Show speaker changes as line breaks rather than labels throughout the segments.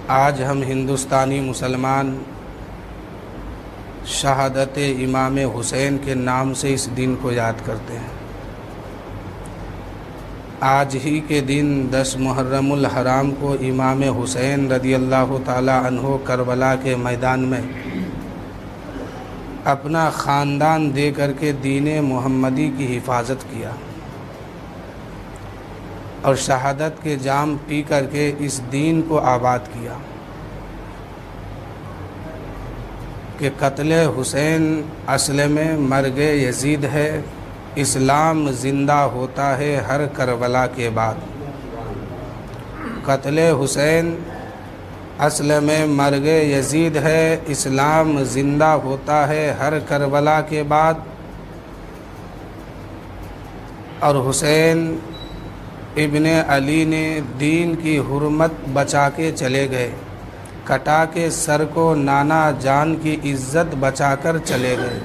آج ہم ہندوستانی مسلمان شہادت امام حسین کے نام سے اس دن کو یاد کرتے ہیں۔ آج ہی کے دن 10 محرم الحرام کو امام حسین رضی اللہ تعالی عنہ کربلا کے میدان میں اپنا خاندان دے کر کے دین محمدی کی حفاظت کیا اور شہادت کے جام پی کر کے اس دین کو آباد کیا کہ قتل حسین اصل میں مرگ یزید ہے، اسلام زندہ ہوتا ہے ہر کربلا کے بعد۔ قتل حسین اصل میں مرگ یزید ہے، اسلام زندہ ہوتا ہے ہر کربلا کے بعد۔ اور حسین ابن علی نے دین کی حرمت بچا کے چلے گئے، کٹا کے سر کو نانا جان کی عزت بچا کر چلے گئے،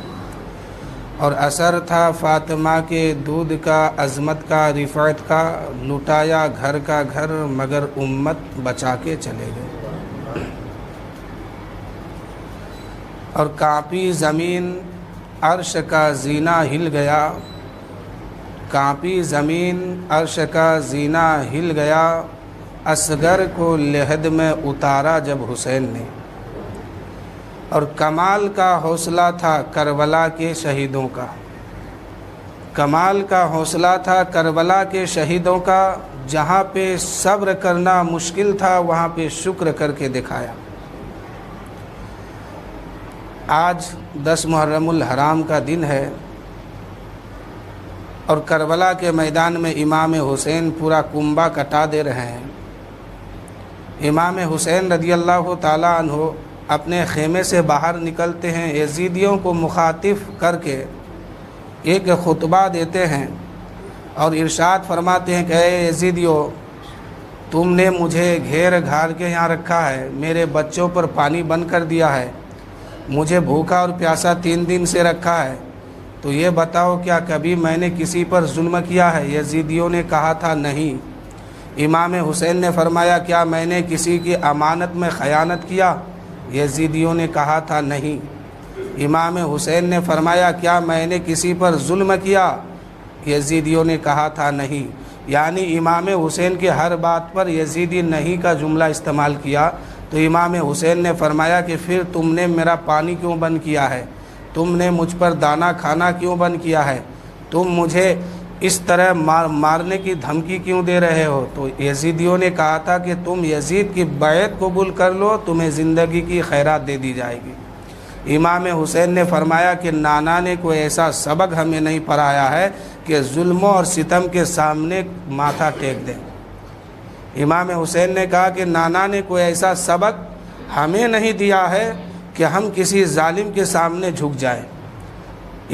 اور اثر تھا فاطمہ کے دودھ کا، عظمت کا، رفعت کا، لٹایا گھر کا گھر مگر امت بچا کے چلے گئے۔ اور کانپی زمین، عرش کا زینہ ہل گیا، کانپی زمین، عرش کا زینہ ہل گیا، اصغر کو لحد میں اتارا جب حسین نے۔ اور کمال کا حوصلہ تھا کربلا کے شہیدوں کا، کمال کا حوصلہ تھا کربلا کے شہیدوں کا، جہاں پہ صبر کرنا مشکل تھا وہاں پہ شکر کر کے دکھایا۔ آج 10 محرم الحرام کا دن ہے اور کربلا کے میدان میں امام حسین پورا کنبہ کٹا دے رہے ہیں۔ امام حسین رضی اللہ تعالی عنہ اپنے خیمے سے باہر نکلتے ہیں، یزیدیوں کو مخاطب کر کے ایک خطبہ دیتے ہیں اور ارشاد فرماتے ہیں کہ اے یزیدیوں، تم نے مجھے گھیر گھار کے یہاں رکھا ہے، میرے بچوں پر پانی بند کر دیا ہے، مجھے بھوکا اور پیاسا 3 دن سے رکھا ہے، تو یہ بتاؤ کیا کبھی میں نے کسی پر ظلم کیا ہے؟ یزیدیوں نے کہا تھا نہیں۔ امام حسین نے فرمایا کیا میں نے کسی کی امانت میں خیانت کیا؟ یزیدیوں نے کہا تھا نہیں۔ امام حسین نے فرمایا کیا میں نے کسی پر ظلم کیا؟ یزیدیوں نے کہا تھا نہیں۔ یعنی امام حسین کی ہر بات پر یزیدی نہیں کا جملہ استعمال کیا، تو امام حسین نے فرمایا کہ پھر تم نے میرا پانی کیوں بند کیا ہے؟ تم نے مجھ پر دانا کھانا کیوں بند کیا ہے؟ تم مجھے اس طرح مارنے کی دھمکی کیوں دے رہے ہو؟ تو یزیدیوں نے کہا تھا کہ تم یزید کی بیعت قبول کر لو، تمہیں زندگی کی خیرات دے دی جائے گی۔ امام حسین نے فرمایا کہ نانا نے کوئی ایسا سبق ہمیں نہیں پڑھایا ہے کہ ظلم اور ستم کے سامنے ماتھا ٹیک دیں۔ امام حسین نے کہا کہ نانا نے کوئی ایسا سبق ہمیں نہیں دیا ہے کہ ہم کسی ظالم کے سامنے جھک جائیں۔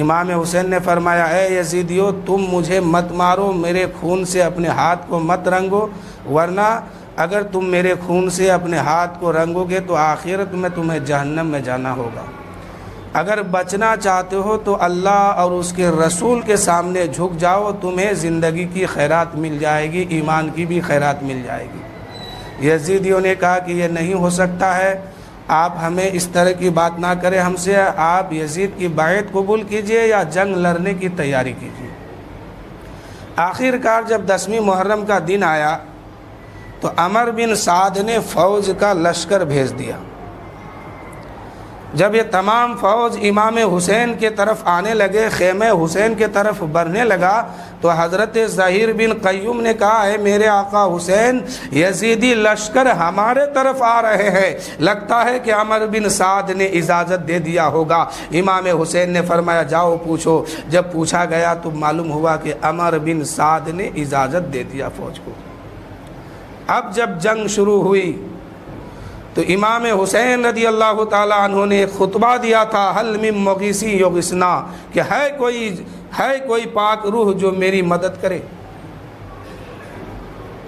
امام حسین نے فرمایا اے یزیدیو، تم مجھے مت مارو، میرے خون سے اپنے ہاتھ کو مت رنگو، ورنہ اگر تم میرے خون سے اپنے ہاتھ کو رنگو گے تو آخرت میں تمہیں جہنم میں جانا ہوگا۔ اگر بچنا چاہتے ہو تو اللہ اور اس کے رسول کے سامنے جھک جاؤ، تمہیں زندگی کی خیرات مل جائے گی، ایمان کی بھی خیرات مل جائے گی۔ یزیدیوں نے کہا کہ یہ نہیں ہو سکتا ہے، آپ ہمیں اس طرح کی بات نہ کریں ہم سے، آپ یزید کی بیعت قبول کیجئے یا جنگ لڑنے کی تیاری کیجئے۔ آخر کار جب 10ویں محرم کا دن آیا تو عمر بن سعد نے فوج کا لشکر بھیج دیا۔ جب یہ تمام فوج امام حسین کے طرف آنے لگے، خیمہ حسین کے طرف بڑھنے لگا، تو حضرت ظہیر بن قیوم نے کہا اے میرے آقا حسین، یزیدی لشکر ہمارے طرف آ رہے ہیں، لگتا ہے کہ عمر بن سعد نے اجازت دے دیا ہوگا۔ امام حسین نے فرمایا جاؤ پوچھو۔ جب پوچھا گیا تو معلوم ہوا کہ عمر بن سعد نے اجازت دے دیا فوج کو۔ اب جب جنگ شروع ہوئی تو امام حسین رضی اللہ تعالی عنہ نے ایک خطبہ دیا تھا، حل من مغیثی یغثنا، کہ ہے کوئی پاک روح جو میری مدد کرے۔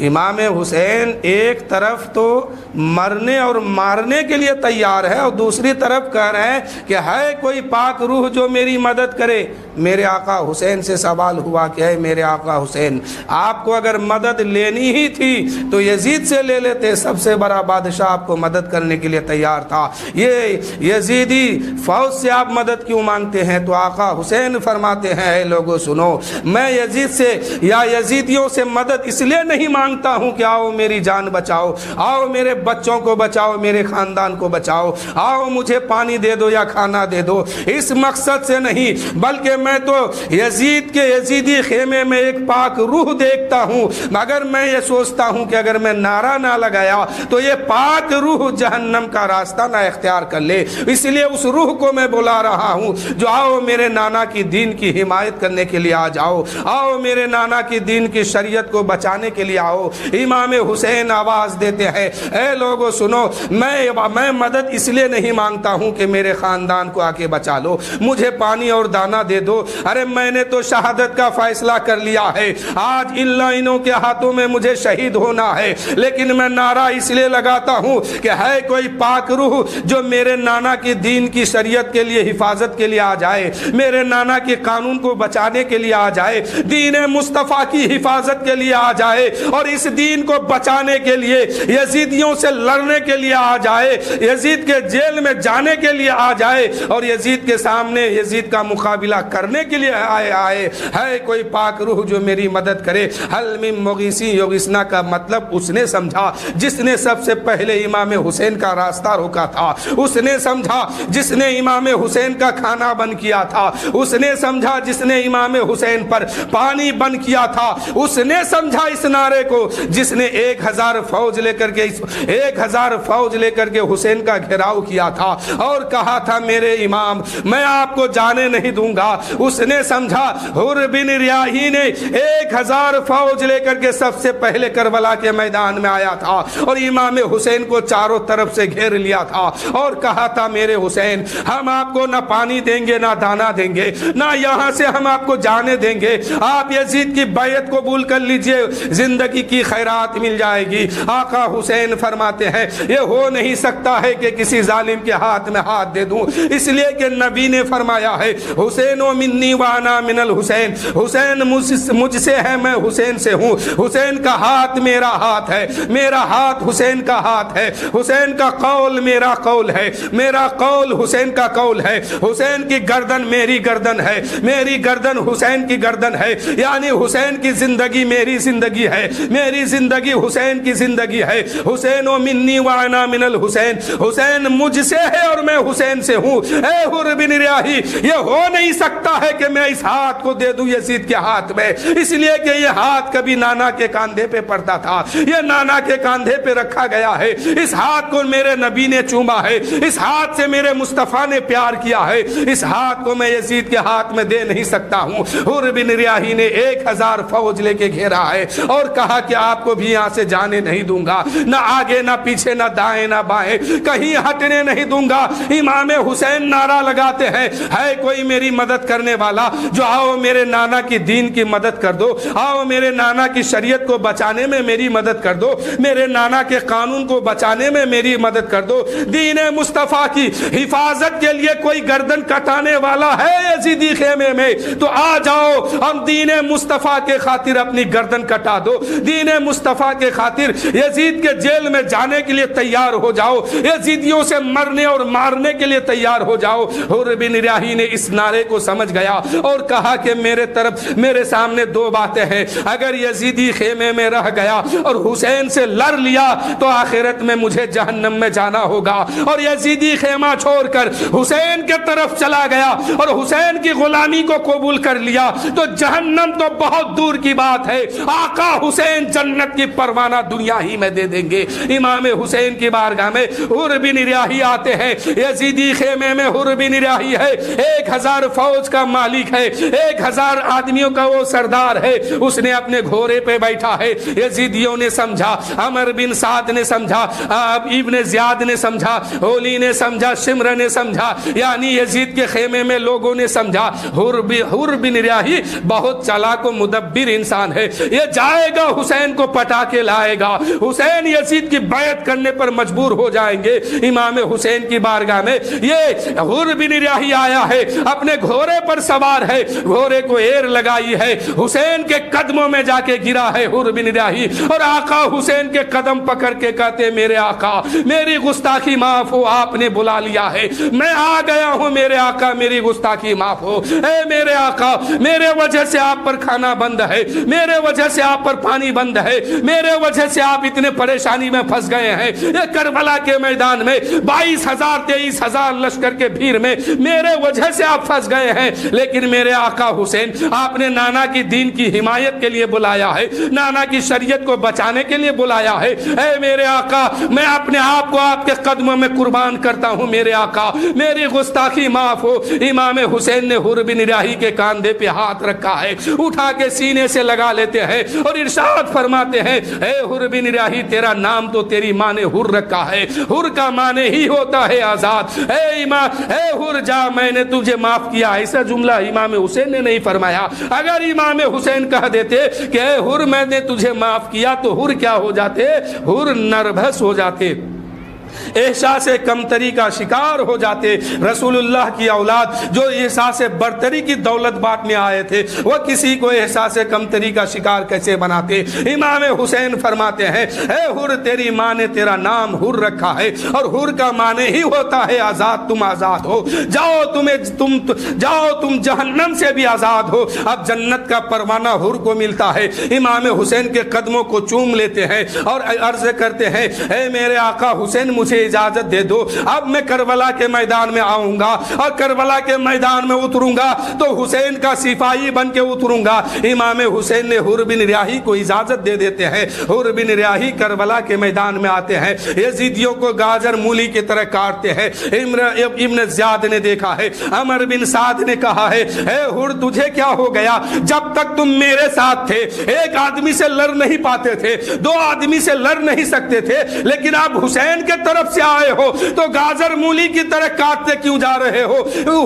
امام حسین ایک طرف تو مرنے اور مارنے کے لیے تیار ہے اور دوسری طرف کہہ رہے ہیں کہ ہے کوئی پاک روح جو میری مدد کرے۔ میرے آقا حسین سے سوال ہوا کہ ہے میرے آقا حسین، آپ کو اگر مدد لینی ہی تھی تو یزید سے لے لیتے، سب سے بڑا بادشاہ آپ کو مدد کرنے کے لیے تیار تھا، یہ یزیدی فوج سے آپ مدد کیوں مانگتے ہیں؟ تو آقا حسین فرماتے ہیں اے لوگو سنو، میں یزید سے یا یزیدیوں سے مدد اس لیے نہیں مانگتا ہوں کہ آؤ میری جان بچاؤ، آؤ میرے بچوں کو بچاؤ، میرے خاندان کو بچاؤ، آؤ مجھے پانی دے دو یا کھانا دے دو، اس مقصد سے نہیں، بلکہ میں تو یزید کے یزیدی خیمے میں ایک پاک روح دیکھتا ہوں، مگر میں یہ سوچتا ہوں کہ اگر میں نعرہ نہ لگایا تو یہ پاک روح جہنم کا راستہ نہ اختیار کر لے، اس لیے اس روح کو میں بلا رہا ہوں جو آؤ میرے نانا کی دین کی حمایت کرنے کے لیے آ جاؤ، آؤ میرے نانا کی دین کی شریعت کو بچانے کے لیے آؤ۔ امام حسین آواز دیتے ہیں اے لوگو سنو، میں مدد اس لیے نہیں مانگتا ہوں کہ میرے خاندان کو آ کے بچا لو، مجھے پانی اور دانہ دے دو، ارے میں نے تو شہادت کا فیصلہ کر لیا ہے، آج ان لائنوں کے ہاتھوں میں مجھے شہید ہونا ہے، لیکن میں نعرہ اس لیے لگاتا ہوں کہ ہے کوئی پاک روح جو میرے نانا کی دین کی شریعت کے لیے حفاظت کے لیے آ جائے، میرے نانا کے قانون کو بچانے کے لیے آ جائے، دین مصطفیٰ کی حفاظت کے لیے آ جائے اور اس دین کو بچانے کے لیے یزیدیوں سے لڑنے کے لیے آ جائے، یزید کے جیل میں جانے کے لیے آ جائے اور یزید کے سامنے یزید کا مقابلہ کرنے کے لیے آئے ہے کوئی پاک روح جو میری مدد کرے۔ حل من مغیثی یغیثنا کا مطلب اس نے سمجھا جس نے سب سے پہلے امام حسین کا راستہ روکا تھا، اس نے سمجھا جس نے امام حسین کا کھانا بند کیا تھا، اس نے سمجھا جس نے امام حسین پر پانی بند کیا تھا، اس نے سمجھا اس نعرے کو جس نے 1000 فوج لے کر کے حسین کا گھیراؤ کیا تھا اور کہا تھا میرے امام میں آپ کو جانے نہیں دوں گا، اس نے سمجھا حر بن ریاحی نے 1000 فوج لے کر کے سب سے پہلے کربلا کے میدان میں آیا تھا اور امام حسین کو چاروں طرف سے گھیر لیا تھا اور کہا تھا میرے حسین ہم آپ کو نہ پانی دیں گے نہ دانا دیں گے نہ یہاں سے ہم آپ کو جانے دیں گے، آپ یزید کی بیعت قبول کر لیجئے، زندگی کی خیرات مل جائے گی۔ آقا حسین فرماتے ہیں یہ ہو نہیں سکتا ہے کہ کسی ظالم کے ہاتھ میں ہاتھ دے دوں، اس لیے کہ نبی نے فرمایا ہے حسین و منی وانا من الحسین، حسین مجھ سے ہے میں حسین سے ہوں، حسین کا ہاتھ میرا ہاتھ ہے، میرا ہاتھ حسین کا ہاتھ ہے، حسین کا قول میرا قول ہے، میرا قول حسین کا قول ہے، حسین کی گردن میری گردن ہے، میری گردن حسین کی گردن ہے، یعنی حسین کی زندگی میری زندگی ہے، میری زندگی حسین کی زندگی ہے۔ حسین و منی وانا من الحسین، حسین مجھ سے ہے اور میں حسین سے ہوں۔ اے حر بن ریاحی یہ ہو نہیں سکتا ہے کہ میں اس ہاتھ کو دے دوں یزید کے ہاتھ میں، اس لیے کہ یہ ہاتھ کبھی نانا کے کاندھے پہ پڑتا تھا، یہ نانا کے کاندھے پہ رکھا گیا ہے، اس ہاتھ کو میرے نبی نے چوما ہے، اس ہاتھ سے میرے مصطفیٰ نے پیار کیا ہے، اس ہاتھ کو میں یزید کے ہاتھ میں دے نہیں سکتا ہوں۔ حر بن ریاحی نے 1000 فوج لے کے گھیرا ہے اور کہا کہ آپ کو بھی یہاں سے جانے نہیں دوں گا، نہ آگے نہ پیچھے نہ دائیں نہ بائیں، کہیں ہٹنے نہیں دوں گا۔ امام حسین نعرہ لگاتے ہیں ہے کوئی میری مدد کرنے والا جو آؤ میرے نانا کی دین کی مدد کر دو، آؤ میرے نانا کی شریعت کو بچانے میں میری مدد کر دو، میرے نانا کے قانون کو بچانے میں میری مدد کر دو، دین مصطفیٰ کی حفاظت کے لیے کوئی گردن کٹانے والا ہے یزیدی خیمے میں تو آ جاؤ، ہم دین مصطفیٰ کے خاطر اپنی گردن کٹا دو، دین مصطفیٰ کے خاطر یزید کے جیل میں جانے کے لیے تیار ہو جاؤ، یزیدیوں سے مرنے اور مارنے کے لیے تیار ہو جاؤ۔ حر بن ریاحی نے اس نعرے کو سمجھ گیا اور کہا کہ میرے سامنے 2 باتیں ہیں، اگر یزیدی خیمے میں رہ گیا اور حسین سے لڑ لیا تو آخرت میں مجھے جہنم میں جانا ہوگا، اور یزیدی خیمہ چھوڑ کر حسین کے طرف چلا گیا اور حسین کی غلامی کو قبول کر لیا تو جہنم تو بہت دور کی بات ہے، آقا حسین جنت کی پروانہ دنیا ہی میں دے دیں گے۔ امام حسین کی بارگاہ میں حر بن ریاحی آتے ہیں، یزیدی خیمے میں حر بن ریاحی ہے، 1000 فوج کا مالک ہے، 1000 آدمیوں کا وہ سردار ہے، اس نے اپنے گھوڑے پہ بیٹھا ہے۔ یزیدیوں نے سمجھا، عمر بن سعد نے سمجھا، ابن زیاد نے سمجھا، ہولی نے سمجھا، شمر نے سمجھا، یعنی یزید کے خیمے میں لوگوں نے سمجھا حر بن ریاحی بہت چالاک و مدبر انسان ہے، یہ جائے گا حسین کو پٹا کے لائے گا. حسین یزید کی بیعت کرنے پر مجبور ہو جائیں گے. امام حسین کی بارگاہ میں یہ حر بن ریاحی آیا ہے, اپنے گھوڑے پر سوار ہے, گھوڑے کو ایر لگائی ہے, حسین کے قدموں میں جا کے گرا ہے حر بن ریاحی, اور آقا حسین کے قدم پکڑ کے کہتے میرے آقا میری گستاخی معاف ہو, آپ نے بلا لیا ہے, میں آ گیا ہوں میرے آقا میری گستاخی معاف ہو. اے میرے آقا میرے وجہ سے آپ پر کھانا بند ہے, میرے وجہ سے آپ پر پانی بند ہے, میرے وجہ سے آپ اتنے پریشانی میں پھنس گئے ہیں. یہ کربلا کے میدان میں 22,000 23,000 لشکر کے بھیڑ میں میرے وجہ سے آپ پھنس گئے ہیں, لیکن میرے آقا حسین آپ نے نانا کی دین کی حمایت کے لیے بلایا ہے, نانا کی شریعت کو بچانے کے لیے بلایا ہے. اے میرے آقا میں اپنے آپ کو آپ کے قدموں میں قربان کرتا ہوں, میرے آقا میری گستاخی معاف ہو. امام حسین نے حر بن ریاحی کے کاندھے پہ ہاتھ رکھا ہے, اٹھا کے سینے سے لگا لیتے ہیں اور ارشاد فرماتے ہیں اے حر بن ریاحی تیرا نام تو تیری ماں نے حر رکھا ہے, حر کا معنی ہی ہوتا ہے آزاد. اے امام اے حر جا میں نے تجھے معاف کیا. ایسا جملہ امام حسین نے نہیں فرمایا. اگر امام حسین کہہ دیتے کہ اے حر میں نے تجھے معاف کیا تو حر کیا ہو جاتے, حر نربھس ہو جاتے, احساس کمتری کا شکار ہو جاتے. رسول اللہ کی اولاد جو احساس برتری کی دولت بانٹنے آئے تھے وہ کسی کو احساس کمتری کا شکار کیسے بناتے. امام حسین فرماتے ہیں اے حر تیری ماں نے تیرا نام حر رکھا ہے, اور حر کا معنی ہی ہوتا ہے آزاد. تم آزاد ہو, جاؤ تم جہنم سے بھی آزاد ہو. اب جنت کا پروانہ حر کو ملتا ہے. امام حسین کے قدموں کو چوم لیتے ہیں اور عرض کرتے ہیں اے میرے آقا حسین مجھے اجازت دے دو, اب میں کربلا کے میدان میں آؤں گا اور کربلا کے میدان میں اتروں گا تو حسین کا سپاہی بن کے اتروں گا. امام حسین نے حر بن ریاحی کو اجازت دے دیتے ہیں. حر بن ریاحی کربلا کے میدان میں آتے ہیں, یزیدیوں کو گاجر مولی کی طرح کاٹتے ہیں. ابن زیاد نے دیکھا ہے, عمر بن سعد نے کہا ہے اے حر تجھے کیا ہو گیا, جب تک تم میرے ساتھ تھے ایک آدمی سے لڑ نہیں پاتے تھے, 2 آدمی سے لڑ نہیں سکتے تھے, لیکن اب حسین کے طرف سے آئے ہو تو گاجر مولی کی طرح کاٹتے کیوں جا رہے ہو.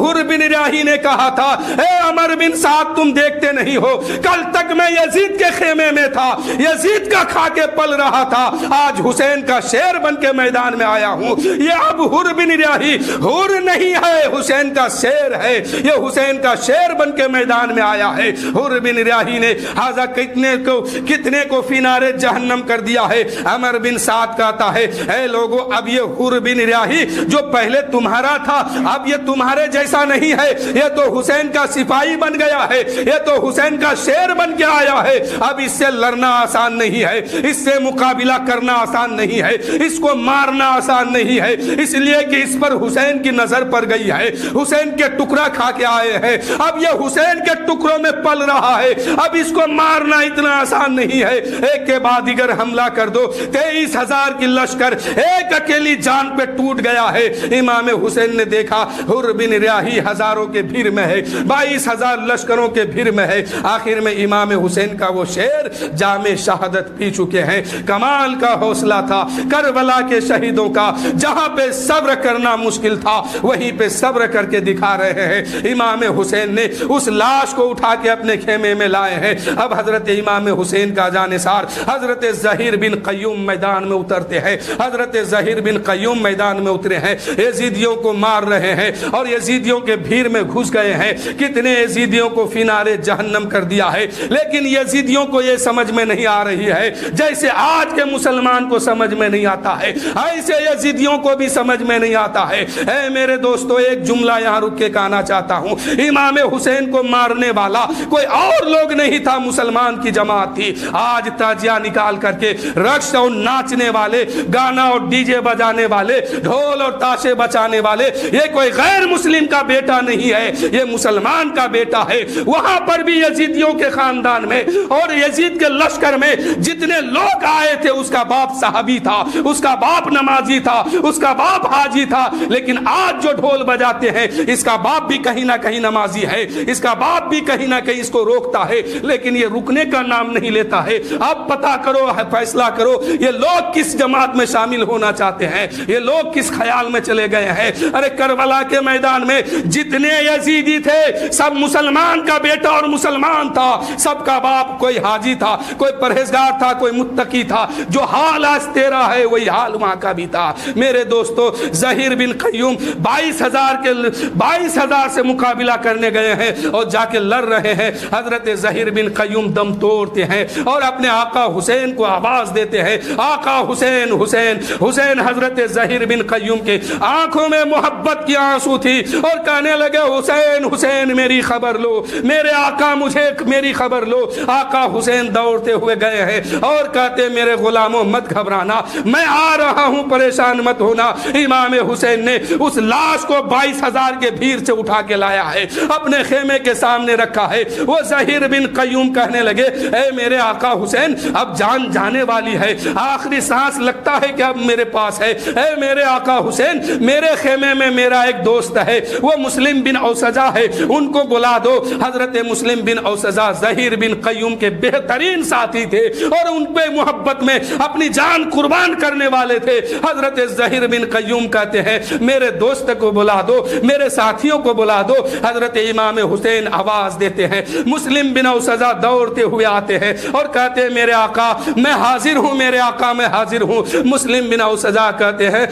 حر بن ریاحی نے کہا تھا اے عمر بن سعد تم دیکھتے نہیں ہو, کل تک میں یزید کے خیمے میں تھا, یزید کا کھا کے پل رہا تھا, آج حسین کا شیر بن کے میدان میں آیا ہوں. یہ اب حر بن ریاحی حر نہیں ہے, حسین کا شیر ہے. یہ حسین کا شیر بن کے میدان میں آیا ہے. حر بن ریاحی نے ہذا کتنے کو فینار جہنم کر دیا ہے. عمر بن سعد کہتا ہے اے لوگوں اب یہ حر بن ریاحی جو پہلے تمہارا تھا اب یہ تمہارے جیسا نہیں ہے, یہ تو حسین کا سپاہی بن گیا ہے, یہ تو حسین کا شیر بن کے آیا ہے. اب اس سے لڑنا آسان نہیں ہے, اس سے مقابلہ کرنا آسان نہیں ہے, اس کو مارنا آسان نہیں ہے, اس لیے کہ اس پر حسین کی نظر پڑ گئی ہے, حسین کے ٹکڑا کھا کے آئے ہیں, اب یہ حسین کے ٹکڑوں میں پل رہا ہے, اب اس کو مارنا اتنا آسان نہیں ہے. ایک کے بعد دیگر حملہ کر دو, 23,000 کی لشکر ایک اکیلی جان پہ ٹوٹ گیا ہے. امام حسین نے دیکھا حر بن ریاحی ہزاروں کے بھیڑ میں ہے, 22,000 لشکروں کے بھیڑ میں ہے. آخر میں امام حسین کا وہ شیر جام شہادت پی چکے ہیں. کمال کا حوصلہ تھا کربلا کے شہیدوں کا, جہاں پہ صبر کرنا مشکل تھا وہیں پہ صبر کر کے دکھا رہے ہیں. امام حسین نے اس لاش کو اٹھا کے اپنے خیمے میں لائے ہیں. اب حضرت امام حسین کا جانثار حضرت ظہیر بن قیوم میدان میں اترتے ہیں. حضرت ظہیر بن قیوم میدان میں اترے ہیں, یزیدیوں کو مار رہے ہیں اور یزیدیوں کے بھیڑ میں گھس گئے ہیں. کتنے یزیدیوں کو فینارے جہنم کر دیا ہے, لیکن یزیدیوں کو یہ سمجھ میں نہیں آ رہی ہے جیسے آج کے مسلمان کو سمجھ میں نہیں آتا ہے, ایسے یزیدیوں کو بھی سمجھ میں نہیں آتا ہے. اے میرے دوستو ایک جملہ یہاں رک کے کہنا چاہتا ہوں, امام حسین کو مارنے والا کوئی اور لوگ نہیں تھا, مسلمان کی جماعت تھی. آج تاجیہ نکال کر کے رقص اور ناچنے والے, گانا اور ڈی جے بجانے والے, ڈھول اور تاشے بچانے والے, یہ کوئی غیر مسلم کا بیٹا نہیں ہے, یہ مسلمان کا بیٹا ہے. وہاں پر بھی یزیدیوں کے خاندان میں اور یزید کے لشکر میں جتنے لوگ آئے تھے اس کا باپ صحابی تھا, اس کا باپ نمازی تھا, اس کا باپ حاجی تھا. لیکن آج جو ڈھول بجاتے ہیں اس کا باپ بھی کہیں نہ کہیں نمازی ہے, اس کا باپ بھی کہیں نہ کہیں اس کو روکتا ہے, لیکن یہ رکنے کا نام نہیں لیتا ہے. اب پتہ کرو, فیصلہ کرو یہ لوگ کس جماعت میں شامل ہونا چاہتے ہیں؟ یہ لوگ کس خیال میں چلے گئے ہیں؟ ارے کربلا کے میدان میں جتنے یزیدی تھے سب مسلمان کا بیٹا اور مسلمان تھا، سب کا باپ کوئی حاجی تھا، کوئی پرہیزگار تھا، کوئی متقی تھا۔ جو حال آج تیرا ہے وہی حال وہاں کا بھی تھا۔ میرے دوستو، ظہیر بن قیوم 22,000 سے مقابلہ کرنے گئے ہیں اور جا کے لڑ رہے ہیں۔ حضرت ظہیر بن قیوم دم توڑتے ہیں اور اپنے آقا حسین کو آواز دیتے ہیں، آقا حسین حسین حسین۔ حضرت ظہیر بن قیوم کے آنکھوں میں محبت کی آنسو تھی اور کہنے لگے حسین حسین میری خبر لو، میرے آقا مجھے میری خبر لو۔ آقا حسین دوڑتے ہوئے گئے ہیں اور کہتے میرے غلاموں مت گھبرانا، میں آ رہا ہوں، پریشان مت ہونا۔ امام حسین نے اس لاش کو 22,000 کے بھیڑ سے اٹھا کے لایا ہے، اپنے خیمے کے سامنے رکھا ہے۔ وہ ظہیر بن قیوم کہنے لگے اے میرے آقا حسین اب جان جانے والی ہے، آخری سانس لگتا ہے کہ اب میرے پاس ہے۔ اے میرے آقا حسین میرے خیمے میں میرا ایک دوست ہے، وہ مسلم بن اوسجا ہے، ان کو بلا دو۔ حضرت مسلم بن اوسجا ظہیر بن قیوم کے بہترین ساتھی تھے اور ان پہ محبت میں اپنی جان قربان کرنے والے تھے۔ حضرت ظہیر بن قیوم کہتے ہیں میرے دوست کو بلا دو، میرے ساتھیوں کو بلا دو۔ حضرت امام حسین آواز دیتے ہیں، مسلم بن اوسجا دوڑتے ہوئے آتے ہیں اور کہتے ہیں میرے آقا میں حاضر ہوں، میرے آقا میں حاضر ہوں۔ مسلم بن اوسجا کہتے ہیں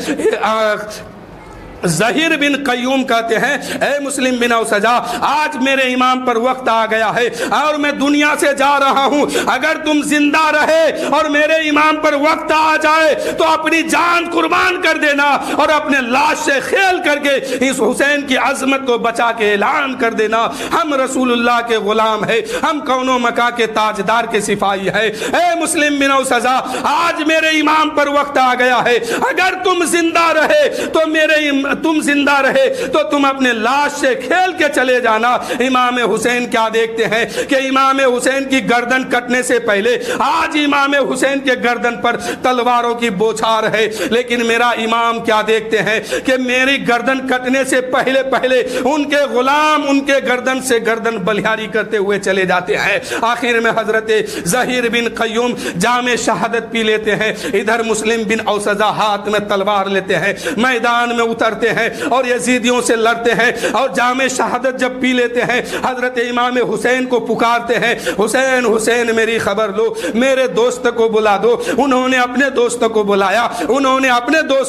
ظہیر بن قیوم کہتے ہیں اے مسلم بن اوسجا آج میرے امام پر وقت آ گیا ہے اور میں دنیا سے جا رہا ہوں، اگر تم زندہ رہے اور میرے امام پر وقت آ جائے تو اپنی جان قربان کر دینا اور اپنے لاش سے کھیل کر کے اس حسین کی عظمت کو بچا کے اعلان کر دینا ہم رسول اللہ کے غلام ہے، ہم کون و مکان کے تاجدار کے سپاہی ہے۔ اے مسلم بن اوسجا آج میرے امام پر وقت آ گیا ہے، اگر تم زندہ رہے تو تم اپنے لاش سے کھیل کے چلے جانا۔ امام حسین کیا دیکھتے ہیں کہ امام حسین کی گردن کٹنے سے پہلے آج امام حسین کے گردن پر تلواروں کی بوچھار ہے، لیکن میرا امام کیا دیکھتے ہیں کہ میری گردن کٹنے سے پہلے ان کے غلام ان کے گردن سے گردن بلیاری کرتے ہوئے چلے جاتے ہیں۔ آخر میں حضرت ظہیر بن قیوم جام شہادت پی لیتے ہیں، ادھر مسلم بن اوسجا ہاتھ میں تلوار لیتے ہیں، میدان میں اترتے ہیں اور یزیدیوں سے لڑتے ہیں اور جام شہادت جب پی لیتے ہیں حضرت امام حسین کو پکارتے ہیں حسین حسین میری خبر لو، میرے دوست کو بلا دو۔ انہوں نے اپنے دوست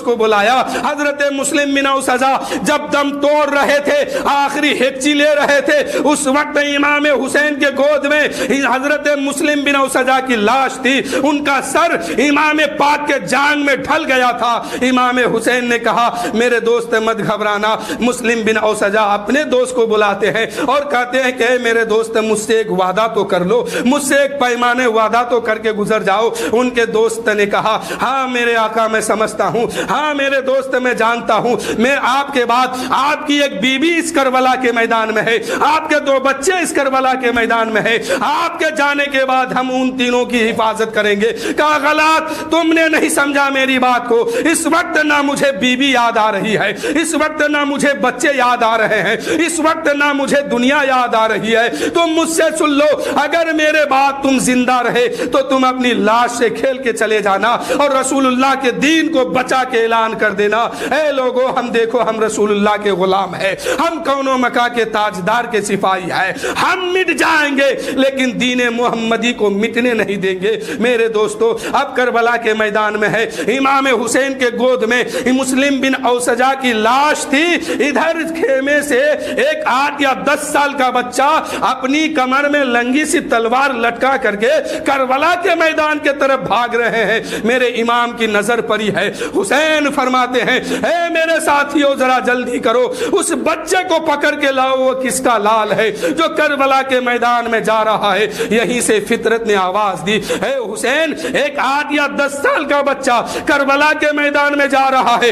کو بلایا، حضرت مسلم بن اوسجا جب دم توڑ رہے تھے، آخری ہچی لے رہے تھے، اس وقت امام حسین کے گود میں حضرت مسلم بن اوسجا کی لاش تھی، ان کا سر امام پاک کے جان میں ڈھل گیا تھا۔ امام حسین نے کہا میرے دوست مت گھبرانا۔ مسلم بن اوسجا اپنے دوست کو بلاتے ہیں اور کہتے ہیں کہ میرے دوست مجھ سے ایک وعدہ تو کر لو، مجھ سے ایک پیمانے وعدہ تو کر کے گزر جاؤ۔ ان کے دوست نے کہا ہاں میرے آقا میں سمجھتا ہوں، ہاں میرے دوست میں جانتا ہوں، میں آپ کے بعد آپ کی ایک بیوی اس کربلا کے میدان میں ہے، آپ کے 2 بچے اس کربلا کے میدان میں ہے، آپ کے جانے کے بعد ہم ان تینوں کی حفاظت کریں گے۔ کہا غلط، تم نے نہیں سمجھا میری بات کو، اس وقت نہ مجھے بیوی یاد آ رہی ہے، اس وقت نہ مجھے بچے یاد آ رہے ہیں، اس وقت نہ مجھے دنیا یاد آ رہی ہے۔ تم مجھ سے سن لو، اگر میرے بعد تم زندہ رہے تو تم اپنی لاش سے کھیل کے چلے جانا اور رسول اللہ کے دین کو بچا کے اعلان کر دینا اے لوگو ہم دیکھو ہم رسول اللہ کے غلام ہیں، ہم کون و مکان کے تاجدار کے سپاہی ہیں، ہم مٹ جائیں گے لیکن دین محمدی کو مٹنے نہیں دیں گے۔ میرے دوستو اب کربلا کے میدان میں ہے، امام حسین کے گود میں مسلم بن اوسجا کی لاش تھی، ادھر خیمے سے ایک 8 یا 10 سال کا بچہ اپنی کمر میں لنگی سی تلوار لٹکا کر کے کربلا کے میدان کے طرف بھاگ رہے ہیں۔ میرے امام کی نظر پڑی ہے، حسین فرماتے ہیں اے میرے ساتھیوں ذرا جلدی کرو، اس بچے کو پکڑ کے لاؤ، وہ کس کا لال ہے جو کربلا کے میدان میں جا رہا ہے۔ یہیں سے فطرت نے آواز دی اے حسین، ایک 8 یا 10 سال کا بچہ کربلا کے میدان میں جا رہا ہے،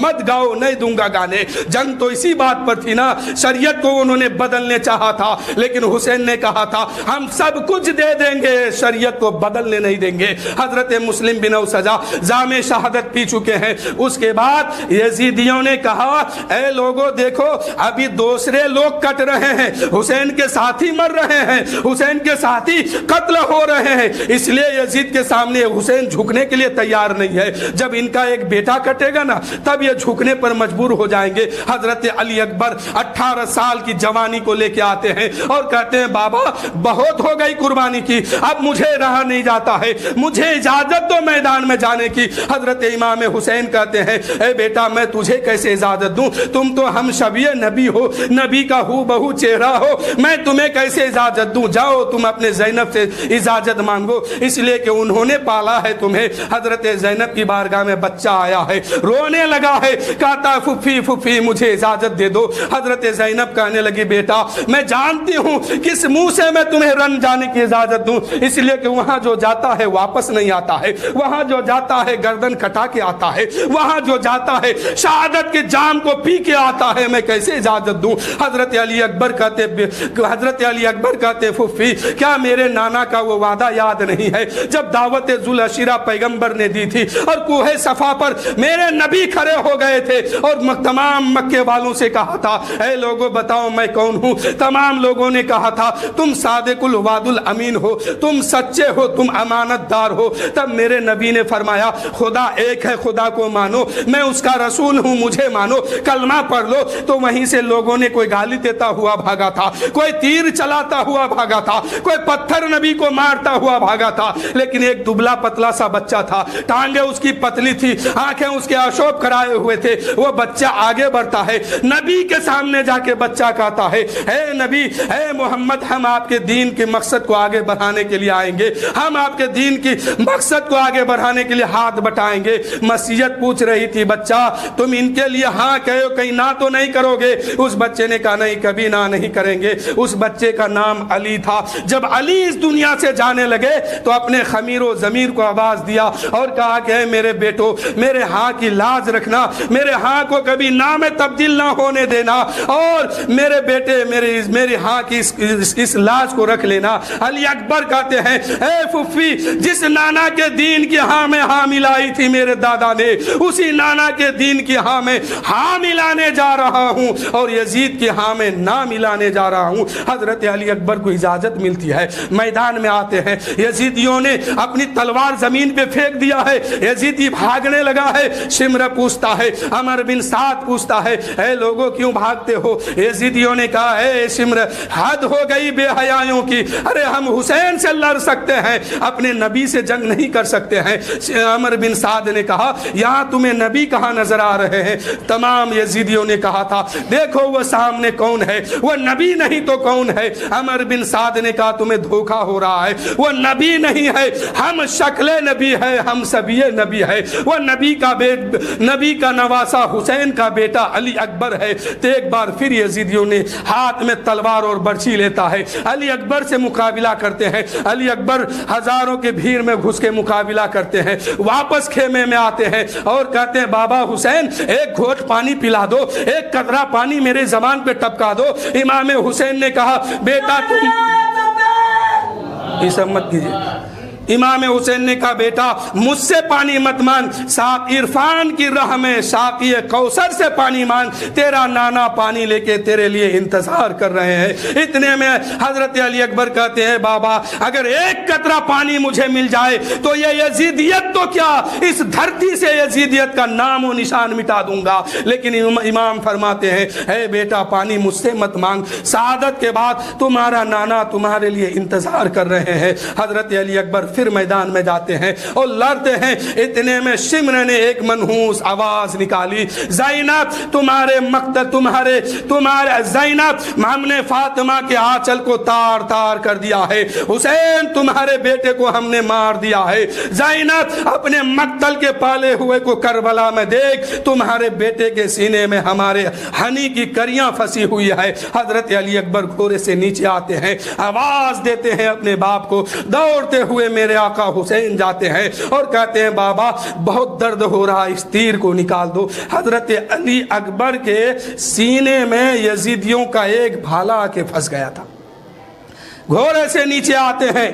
مت گاؤ نہیں دوں گا گانے. جنگ تو اسی بات پر تھی نا, شریعت کو انہوں نے بدلنے چاہا تھا, لیکن حسین نے کہا تھا ہم سب کچھ دے دیں گے, شریعت کو بدلنے نہیں دیں گے. حضرت مسلم بن اوسجہ جام شہادت پی چکے ہیں. اس کے بعد یزیدیوں نے کہا اے لوگوں دیکھو ابھی دوسرے لوگ کٹ رہے ہیں, حسین کے ساتھی مر رہے ہیں, حسین کے ساتھی قتل ہو رہے ہیں, اس لیے یزید کے سامنے حسین جھکنے کے لیے تیار نہیں ہے. جب ان کا ایک بیٹا کٹے گا نا تب یہ جھکنے پر مجبور ہو جائیں گے. حضرت علی اکبر 18 سال کی جوانی کو لے کے آتے ہیں اور کہتے ہیں بابا بہت ہو گئی قربانی کی, اب مجھے رہا نہیں جاتا ہے, مجھے اجازت دو میدان میں جانے کی. حضرت امام حسین کہتے ہیں اے بیٹا میں تجھے کیسے اجازت دوں, تم تو ہم شبیہ نبی ہو, نبی کا ہو بہو چہرہ ہو, میں تمہیں کیسے اجازت دوں, جاؤ تم اپنے زینب سے اجازت مانگو, اس لیے کہ انہوں نے پالا ہے تمہیں. حضرت زینب کی بارگاہ میں بچہ آیا ہے, رونے لگا ہے, کہتا پھپھی پھپھی مجھے اجازت دے دو. حضرت زینب کہنے لگی بیٹا میں جانتی ہوں کس منہ سے میں تمہیں رن جانے کی اجازت دوں, اس لیے کہ وہاں جو جاتا ہے واپس نہیں آتا ہے, وہاں جو جاتا ہے گردن کٹا کے آتا ہے, وہاں جو جاتا ہے شہادت کے جام کو پی کے آتا ہے, میں کیسے اجازت دوں. حضرت علی اکبر کہتے پھپھی کیا میرے نانا کا وہ وعدہ یاد نہیں ہے جب دعوت ذوالعشیرہ پیغمبر نے دی تھی اور کوہ صفا پر میرے نبی کھڑے ہو گئے تھے اور تمام مکے والوں سے کہا تھا اے لوگوں بتاؤ میں کون ہوں. تمام لوگوں نے کہا تھا تم صادق الوعد الامین ہو, تم سچے ہو, تم امانت دار ہو. تب میرے نبی نے فرمایا خدا ایک ہے, خدا کو مانو, میں اس کا رسول ہوں, مجھے مانو, کلمہ پڑھ لو. تو وہیں سے لوگوں نے کوئی گالی دیتا ہوا بھاگا تھا, کوئی تیر چلاتا ہوا بھاگا تھا, کوئی پتھر نبی کو مارتا ہوا بھاگا تھا, لیکن ایک دبلا پتلا سا بچہ تھا, ٹانگیں اس کی پتلی تھی, آنکھیں اس کے آشوب کرائے ہوئے تھے. وہ بچہ آگے بڑھتا ہے, نبی کے سامنے جا کے بچہ کہتا ہے اے نبی اے محمد ہم آپ کے دین کے مقصد کو آگے بڑھانے کے لیے آئیں گے, ہم آپ کے دین کی مقصد کو آگے بڑھانے کے لیے ہاتھ بٹائیں گے. مسیحت پوچھ رہی تھی بچہ تم ان کے لیے ہاں کہو کہیں نہ تو نہیں کرو گے. اس بچے نے کہا نہیں کبھی نہ نہیں کریں گے. اس بچے کا نام علی تھا. جب علی اس دنیا سے جانے لگے تو اپنے خمیر و ضمیر کو آواز دیا اور کہا کہ اے میرے بیٹو میرے ہاں کی لاز رکھنا, میرے ہاں کو کبھی نام میں تبدیل نہ ہونے دینا, اور میرے بیٹے میری ہاں کی اس لاز کو رکھ لینا. علی اکبر کہتے ہیں اے پھپھی جس نانا کے دین کی ہاں میں ہاں ملائی تھی میرے دادا نے, اسی نانا کے دین کی ہاں میں ہاں ملانے جا رہا ہوں اور یزید کی ہاں میں نہ ملانے جا رہا ہوں. حضرت علی اکبر کو اجازت ملتی ہے, میدان میں آتے ہیں. یزیدیوں نے اپنی تلوار زمین پہ پھینک دیا ہے, یزیدی بھاگنے لگا ہے. شمر پوچھتا ہے, عمر بن سعد پوچھتا ہے اے لوگوں کیوں بھاگتے ہو. یزیدیوں نے کہا اے شمر حد ہو گئی بے حیائیوں کی, ارے ہم حسین سے لڑ سکتے ہیں, اپنے نبی سے جنگ نہیں کر سکتے ہیں. عمر بن سعد نے کہا یہاں تمہیں نبی کہاں نظر آ رہے ہیں. تمام یزیدیوں نے کہا تھا دیکھو وہ سامنے کون ہے, وہ نبی نہیں تو کون ہے. عمر بن سعد نے کہا تمہیں دھوکا ہو رہا ہے, وہ نبی نہیں ہے, ہم شکل نبی ہے, ہم سبھی نبی ہے. وہ نبی کا نواسا حسین کا بیٹا علی اکبر ہے. تو ایک بار پھر یزیدیوں نے ہاتھ میں تلوار اور برچھی لیتا ہے, علی اکبر سے مقابلہ کرتے ہیں. علی اکبر ہزاروں کے بھیڑ میں گھس کے مقابلہ کرتے ہیں, واپس خیمے میں آتے ہیں اور کہتے ہیں بابا حسین ایک گھونٹ پانی پلا دو, ایک قطرہ پانی میرے زبان پہ ٹپکا دو. امام حسین نے کہا بیٹا تم اس مت کیجیے. امام حسین نے کہا بیٹا مجھ سے پانی مت مانگ, ساقی عرفان کی راہ میں ساقی کوثر سے پانی مانگ, تیرا نانا پانی لے کے تیرے لیے انتظار کر رہے ہیں. اتنے میں حضرت علی اکبر کہتے ہیں بابا اگر ایک قطرہ پانی مجھے مل جائے تو یہ یزیدیت تو کیا اس دھرتی سے یزیدیت کا نام و نشان مٹا دوں گا. لیکن امام فرماتے ہیں اے بیٹا پانی مجھ سے مت مانگ, شہادت کے بعد تمہارا نانا تمہارے لیے انتظار کر رہے ہیں. حضرت علی اکبر پھر میدان میں جاتے ہیں اور لڑتے ہیں. اتنے میں شمر نے ایک منحوس آواز نکالی, زینب تمہارے مقتل تمہارے زینب ہم نے فاطمہ کے آنچل کو تار تار کر دیا ہے, حسین تمہارے بیٹے کو ہم نے مار دیا ہے. زینب اپنے مقتل کے پالے ہوئے کو کربلا میں دیکھ, تمہارے بیٹے کے سینے میں ہمارے ہنی کی کریاں پھنسی ہوئی ہے. حضرت علی اکبر گھوڑے سے نیچے آتے ہیں, آواز دیتے ہیں اپنے باپ کو, دوڑتے ہوئے میرے آقا حسین جاتے ہیں اور کہتے ہیں بابا بہت درد ہو رہا، اس تیر کو نکال دو۔ حضرت علی اکبر کے سینے میں یزیدیوں کا ایک بھالا آ کے پھنس گیا تھا، گھوڑے سے نیچے آتے ہیں،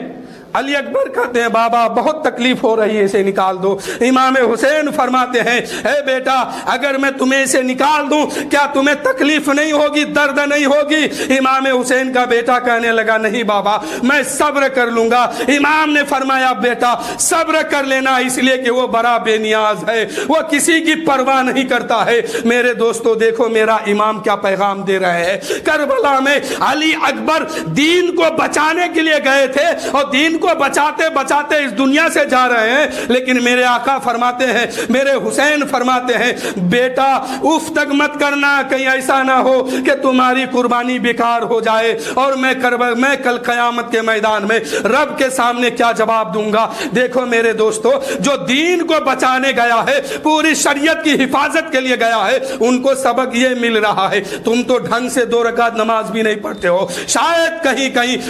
علی اکبر کہتے ہیں بابا بہت تکلیف ہو رہی ہے، اسے نکال دو۔ امام حسین فرماتے ہیں اے بیٹا اگر میں تمہیں اسے نکال دوں کیا تمہیں تکلیف نہیں ہوگی، درد نہیں ہوگی؟ امام حسین کا بیٹا کہنے لگا نہیں بابا میں صبر کر لوں گا۔ امام نے فرمایا بیٹا صبر کر لینا، اس لیے کہ وہ بڑا بے نیاز ہے، وہ کسی کی پرواہ نہیں کرتا ہے۔ میرے دوستو دیکھو میرا امام کیا پیغام دے رہے ہیں۔ کربلا میں علی اکبر دین کو بچانے کے لیے گئے تھے اور دین کو بچاتے بچاتے اس دنیا سے جا رہے ہیں، لیکن میرے آقا فرماتے ہیں، میرے حسین فرماتے ہیں بیٹا اف تک مت کرنا، کہیں ایسا نہ ہو کہ تمہاری قربانی بیکار ہو جائے اور میں کل قیامت کے میدان میں رب کے سامنے کیا جواب دوں گا۔ دیکھو میرے دوستو جو دین کو بچانے گیا ہے، پوری شریعت کی حفاظت کے لیے گیا ہے، ان کو سبق یہ مل رہا ہے تم تو ڈھنگ سے 2 رکعت نماز بھی نہیں پڑھتے ہو، شاید کہیں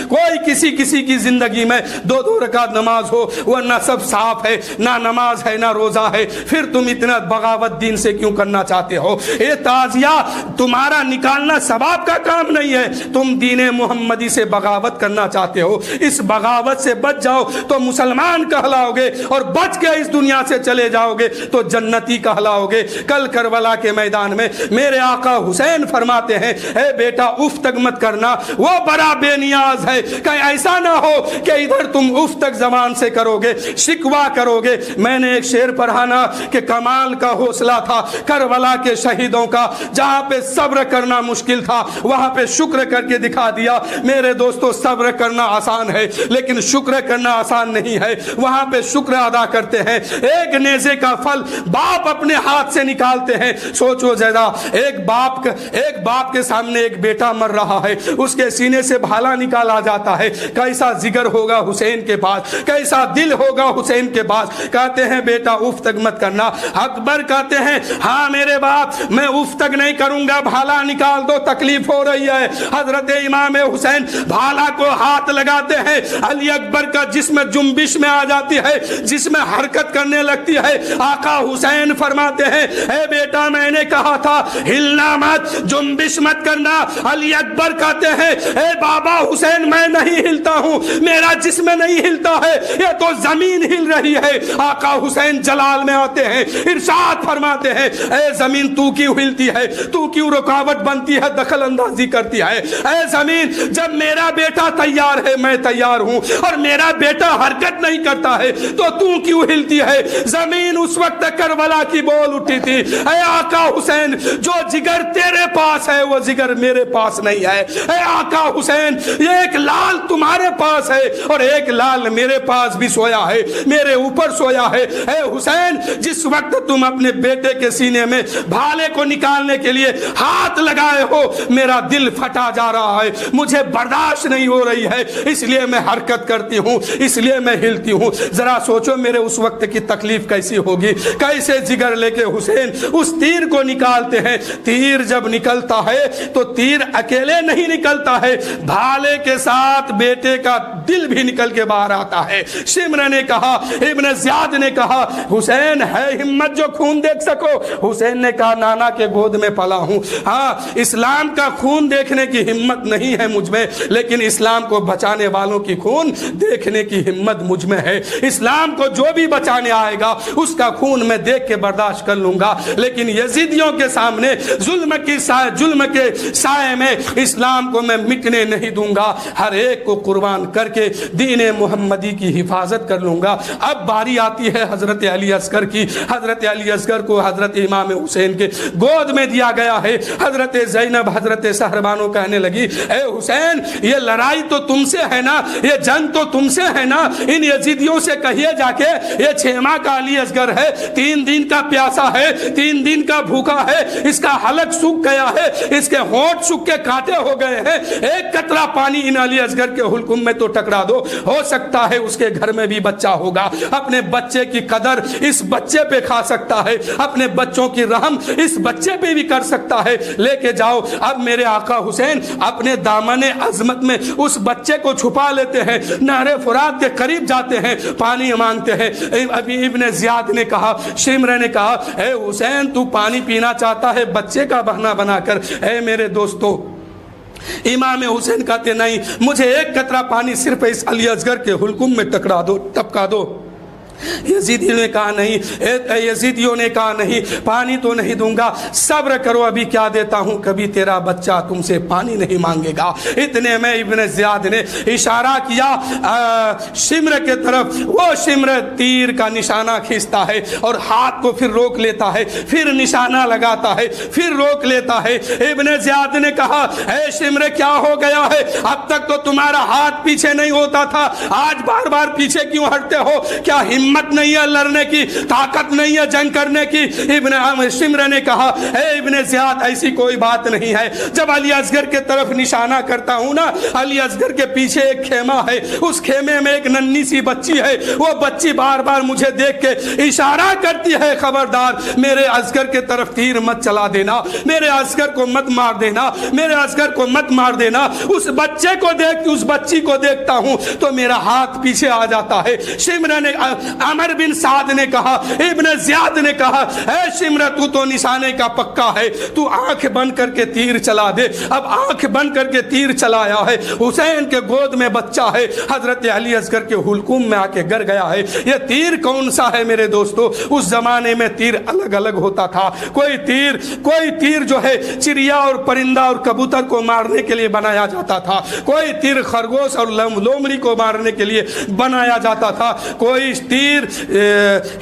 کوئی کسی کی زندگی میں 2 رکعت نماز ہو، وہ نہ سب صاف ہے، نہ نماز ہے نہ روزہ ہے، پھر تم اتنا بغاوت دین سے کیوں کرنا چاہتے ہو؟ یہ تعزیہ تمہارا نکالنا ثواب کا کام نہیں ہے، تم دین محمدی سے بغاوت کرنا چاہتے ہو، اس بغاوت سے بچ جاؤ تو مسلمان کہلاؤ گے، اور بچ کے اس دنیا سے چلے جاؤ گے تو جنتی کہلاؤ گے۔ کل کربلا کے میدان میں میرے آقا حسین فرماتے ہیں اے بیٹا اف تک مت کرنا، وہ بڑا بے نیاز ہے، کہیں ایسا نہ ہو کہ ادھر تم اف تک زبان سے کرو گے، شکوا کرو گے۔ میں نے ایک شعر پڑھا نا کہ کمال کا حوصلہ تھا کربلا کے شہیدوں کا، جہاں پہ صبر کرنا مشکل تھا وہاں پہ شکر کر کے دکھا دیا۔ میرے دوستو صبر کرنا آسان ہے لیکن شکر کرنا آسان نہیں ہے، وہاں پہ شکر ادا کرتے ہیں۔ ایک نیزے کا پھل باپ اپنے ہاتھ سے نکالتے ہیں، سوچو ذرا ایک باپ کے سامنے ایک بیٹا مر رہا ہے، اس کے سینے سے بھالا نکالا جاتا ہے، کیسا جگر ہوگا حسین کے پاس، کیسا دل ہوگا حسین کے پاس۔ کہتے ہیں بیٹا اف تک مت کرنا۔ اکبر کہتے ہیں ہاں میرے باپ میں اف تک نہیں کروں گا، بھالا نکال دو، تکلیف ہو رہی ہے۔ حضرت امام حسین بھالا کو ہاتھ لگاتے ہیں، علی اکبر کا جسم جنبش میں آ جاتی ہے، جسم حرکت کرنے لگتی ہے۔ آقا حسین فرماتے ہیں اے بیٹا میں نے کہا تھا ہلنا مت، جنبش مت کرنا۔ علی اکبر کہتے ہیں اے بابا حسین میں نہیں ہلتا ہوں، میرا جسم نہیں ہلتا ہے، یہ تو زمین ہل رہی ہے۔ آقا حسین جلال میں آتے ہیں، ارشاد فرماتے ہیں اے زمین تو کیوں ہلتی ہے، تو کیوں رکاوٹ بنتی ہے، دخل اندازی کرتی ہے؟ اے زمین جب میرا بیٹا تیار ہے میں تیار ہوں اور میرا بیٹا حرکت نہیں کرتا ہے تو کیوں ہلتی ہے؟ زمین اس وقت کربلا کی بول اٹھی تھی اے آقا حسین جو جگر تیرے پاس ہے وہ جگر میرے پاس نہیں ہے۔ اے آقا حسین یہ ایک لال تمہارے پاس ہے اور ایک لال میرے پاس بھی سویا ہے، میرے اوپر سویا ہے۔ اے حسین جس وقت تم اپنے بیٹے کے سینے میں بھالے کو نکالنے کے لیے ہاتھ لگائے ہو میرا دل پھٹا جا رہا ہے، مجھے برداشت نہیں ہو رہی ہے، اس لیے میں حرکت کرتی ہوں، اس لیے میں ہلتی ہوں۔ ذرا سوچو میرے اس وقت کی تکلیف کیسی ہوگی، کیسے جگر لے کے حسین اس تیر کو نکالتے ہیں۔ تیر جب نکلتا ہے تو تیر اکیلے نہیں نکلتا ہے، بھالے کے ساتھ بیٹے کا دل بھی نکل کے باہر آتا ہے۔ شمر نے کہا، ابن زیاد نے کہا حسین ہے ہمت جو خون دیکھ سکو؟ حسین نے کہا نانا کے گود میں پلا ہوں، ہاں اسلام کا خون دیکھنے کی ہمت نہیں ہے مجھ میں، لیکن اسلام کو بچانے والوں کی خون دیکھنے کی ہمت مجھ میں ہے۔ اسلام کو جو بھی بچانے آئے گا اس کا خون میں دیکھ کے برداشت کر لوں گا، لیکن یزیدیوں کے سامنے ظلم کے سائے میں اسلام کو میں مٹنے نہیں دوں گا، ہر ایک کو قربان کر کے دین محمدی کی حفاظت کر لوں گا۔ اب باری آتی ہے حضرت علی اصغر کی۔ حضرت علی اصغر کو حضرت امام حسین کے گود میں دیا گیا ہے۔ حضرت زینب حضرت سہربانو کہنے لگی اے حسین یہ لڑائی تو تم سے ہے نا، یہ جنگ تو تم سے ہے نا، ان یزیدیوں سے کہیے جا کے یہ 6 ماہ کا علی اصغر ہے، 3 دن کا پیاسا ہے، 3 دن کا بھوکا ہے، اس کا حلق سوکھ گیا ہے، اس کے ہونٹ سوکھ کے کانٹے ہو گئے ہیں، ایک قطرہ پانی ان علی اصغر کے حلقوم میں تو ٹکرا دو۔ ہو سکتا ہے اس کے گھر میں بھی بچہ ہوگا، اپنے بچے کی قدر اس بچے پہ کھا سکتا ہے، اپنے بچوں کی رحم اس بچے پہ بھی کر سکتا ہے۔ لے کے جاؤ۔ اب میرے آقا حسین اپنے دامن عظمت میں اس بچے کو چھپا لیتے ہیں، نہر فرات کے قریب جاتے ہیں، پانی مانگتے ہیں۔ ابھی ابن زیاد نے کہا، شمر نے کہا، اے حسین تو پانی پینا چاہتا ہے بچے کا بہانہ بنا کر؟ اے میرے دوستو، امام حسین کہتے نہیں، مجھے ایک قطرہ پانی صرف اس علی اصغر کے حلقوم میں ٹپکا دو۔ یزیدیوں نے کہا نہیں، یزیدیوں نے کہا نہیں، پانی تو نہیں دوں گا، صبر کرو، ابھی کیا دیتا ہوں، کبھی تیرا بچہ تم سے پانی نہیں مانگے گا۔ اتنے میں ابن زیاد نے اشارہ کیا شمر کے طرف، وہ شمر تیر کا نشانہ کھینچتا ہے اور ہاتھ کو پھر روک لیتا ہے، پھر نشانہ لگاتا ہے، پھر روک لیتا ہے۔ ابن زیاد نے کہا، اے شمر کیا ہو گیا ہے؟ اب تک تو تمہارا ہاتھ پیچھے نہیں ہوتا تھا، آج بار بار پیچھے کیوں ہٹتے ہو؟ کیا ہمت نہیں ہے لڑنے کی؟ طاقت نہیں ہے جنگ کرنے کی؟ ابن شمر نے کہا، اے ابن زیاد ایسی کوئی بات نہیں ہے، جب علی اصغر کے طرف نشانہ کرتا ہوں نا، علی اصغر کے پیچھے ایک خیمہ ہے، اس خیمے میں ایک ننھی سی بچی ہے، وہ بچی بار بار مجھے دیکھ کے اشارہ کرتی ہے، خبردار میرے اصغر کے طرف تیر مت چلا دینا، میرے اصغر کو مت مار دینا، میرے اصغر کو مت مار دینا۔ اس بچے کو دیکھ، اس بچی کو دیکھتا ہوں تو میرا ہاتھ پیچھے آ جاتا ہے۔ شمر نے، عمر بن سعد نے کہا، ابن زیاد نے کہا، اے شمر تو نشانے کا پکا ہے، تو آنکھ بند کر کے تیر چلا دے۔ اب آنکھ بند کر کے تیر چلایا ہے، حسین کے گود میں بچہ ہے، حضرت علی اصغر کے حلقوم میں آ کے گر گیا ہے۔ یہ تیر کون سا ہے میرے دوستو؟ اس زمانے میں تیر الگ الگ ہوتا تھا، کوئی تیر جو ہے چڑیا اور پرندہ اور کبوتر کو مارنے کے لیے بنایا جاتا تھا، کوئی تیر خرگوش اور لومڑی کو مارنے کے لیے بنایا جاتا تھا، کوئی تیر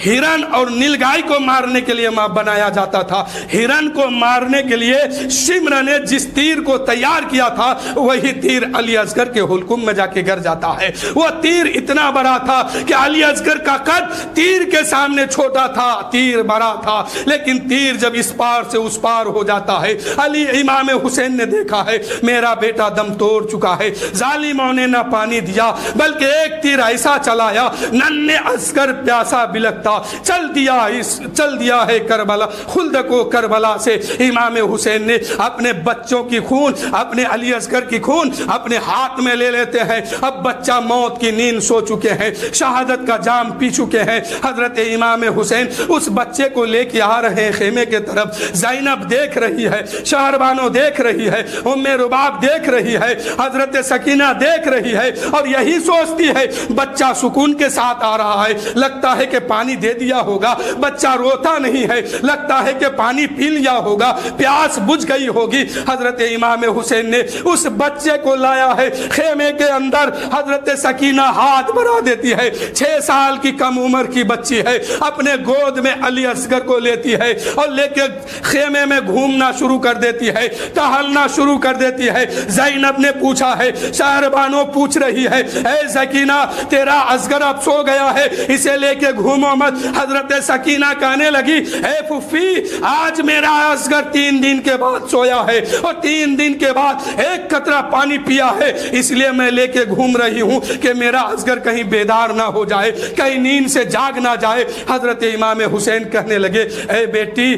ہرن اور نیلگائی کو مارنے کے لیے بنایا جاتا تھا۔ ہرن کو مارنے کے لیے شمر نے جس تیر کو تیار کیا تھا وہی تیر علی اصغر کے حلقوم میں جا کے گر جاتا ہے۔ وہ تیر اتنا بڑا تھا کہ علی اصغر کا قد تیر کے سامنے چھوٹا تھا، تیر بڑا تھا، لیکن تیر جب اس پار سے اس پار ہو جاتا ہے، علی امام حسین نے دیکھا ہے میرا بیٹا دم توڑ چکا ہے، ظالموں نے نہ پانی دیا بلکہ ایک تیر ایسا چلایا، ننھے اصغر پیاسا بلکتا چل دیا ہے کربلا، خلد کو کربلا سے۔ امام حسین نے اپنے بچوں کی خون، اپنے علی اصغر کی خون اپنے ہاتھ میں لے لیتے ہیں۔ اب بچہ موت کی نیند سو چکے ہیں، شہادت کا جام پی چکے ہیں۔ حضرت امام حسین اس بچے کو لے کے آ رہے ہیں خیمے کے طرف۔ زینب دیکھ رہی ہے، شہربانو دیکھ رہی ہے، ام رباب دیکھ رہی ہے، حضرت سکینہ دیکھ رہی ہے، اور یہی سوچتی ہے بچہ سکون کے ساتھ آ رہا ہے، لگتا ہے کہ پانی دے دیا ہوگا، بچہ روتا نہیں ہے، لگتا ہے کہ پانی پی لیا ہوگا، پیاس بجھ گئی ہوگی۔ حضرت امام حسین نے اس بچے کو لایا ہے خیمے کے اندر۔ حضرت سکینہ ہاتھ بڑھا دیتی ہے، 6 سال کی کم عمر کی بچی ہے، اپنے گود میں علی اصغر کو لیتی ہے اور لے کے خیمے میں گھومنا شروع کر دیتی ہے، ٹہلنا شروع کر دیتی ہے۔ زینب نے پوچھا ہے، شہربانو پوچھ رہی ہے، اے سکینہ تیرا اصغر اب سو گیا ہے، اسے لے کے گھومو مت۔ حضرت سکینہ کہنے لگی، اے پھوپھی آج میرا اصغر 3 دن کے بعد سویا ہے اور 3 دن کے بعد ایک قطرہ پانی پیا ہے، اس لیے میں لے کے گھوم رہی ہوں کہ میرا اصغر کہیں بیدار نہ ہو جائے، کہیں نیند سے جاگ نہ جائے۔ حضرت امام حسین کہنے لگے، اے بیٹی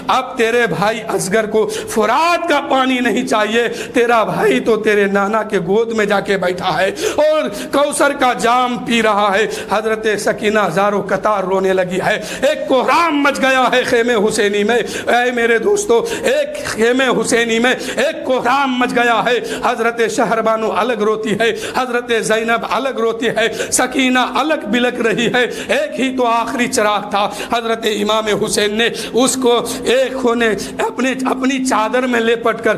اب تیرے بھائی اصغر کو فرات کا پانی نہیں چاہیے، تیرا بھائی تو تیرے نانا کے گود میں جا کے بیٹھا ہے اور کوثر کا جام پی رہا ہے۔ حضرت سکینہ ہزاروں قطار رونے لگی ہے، ایک کوہرام مچ گیا ہے خیمے حسینی میں۔ اے میرے دوستو، ایک خیمے حسینی میں ایک کوہرام مچ گیا ہے۔ حضرت شہربانو الگ روتی ہے، حضرت زینب الگ روتی ہے، سکینہ الگ بلک رہی ہے۔ ایک ہی تو آخری چراغ تھا، حضرت امام حسین نے اس کو ایک کونے اپنی چادر میں لپٹ کر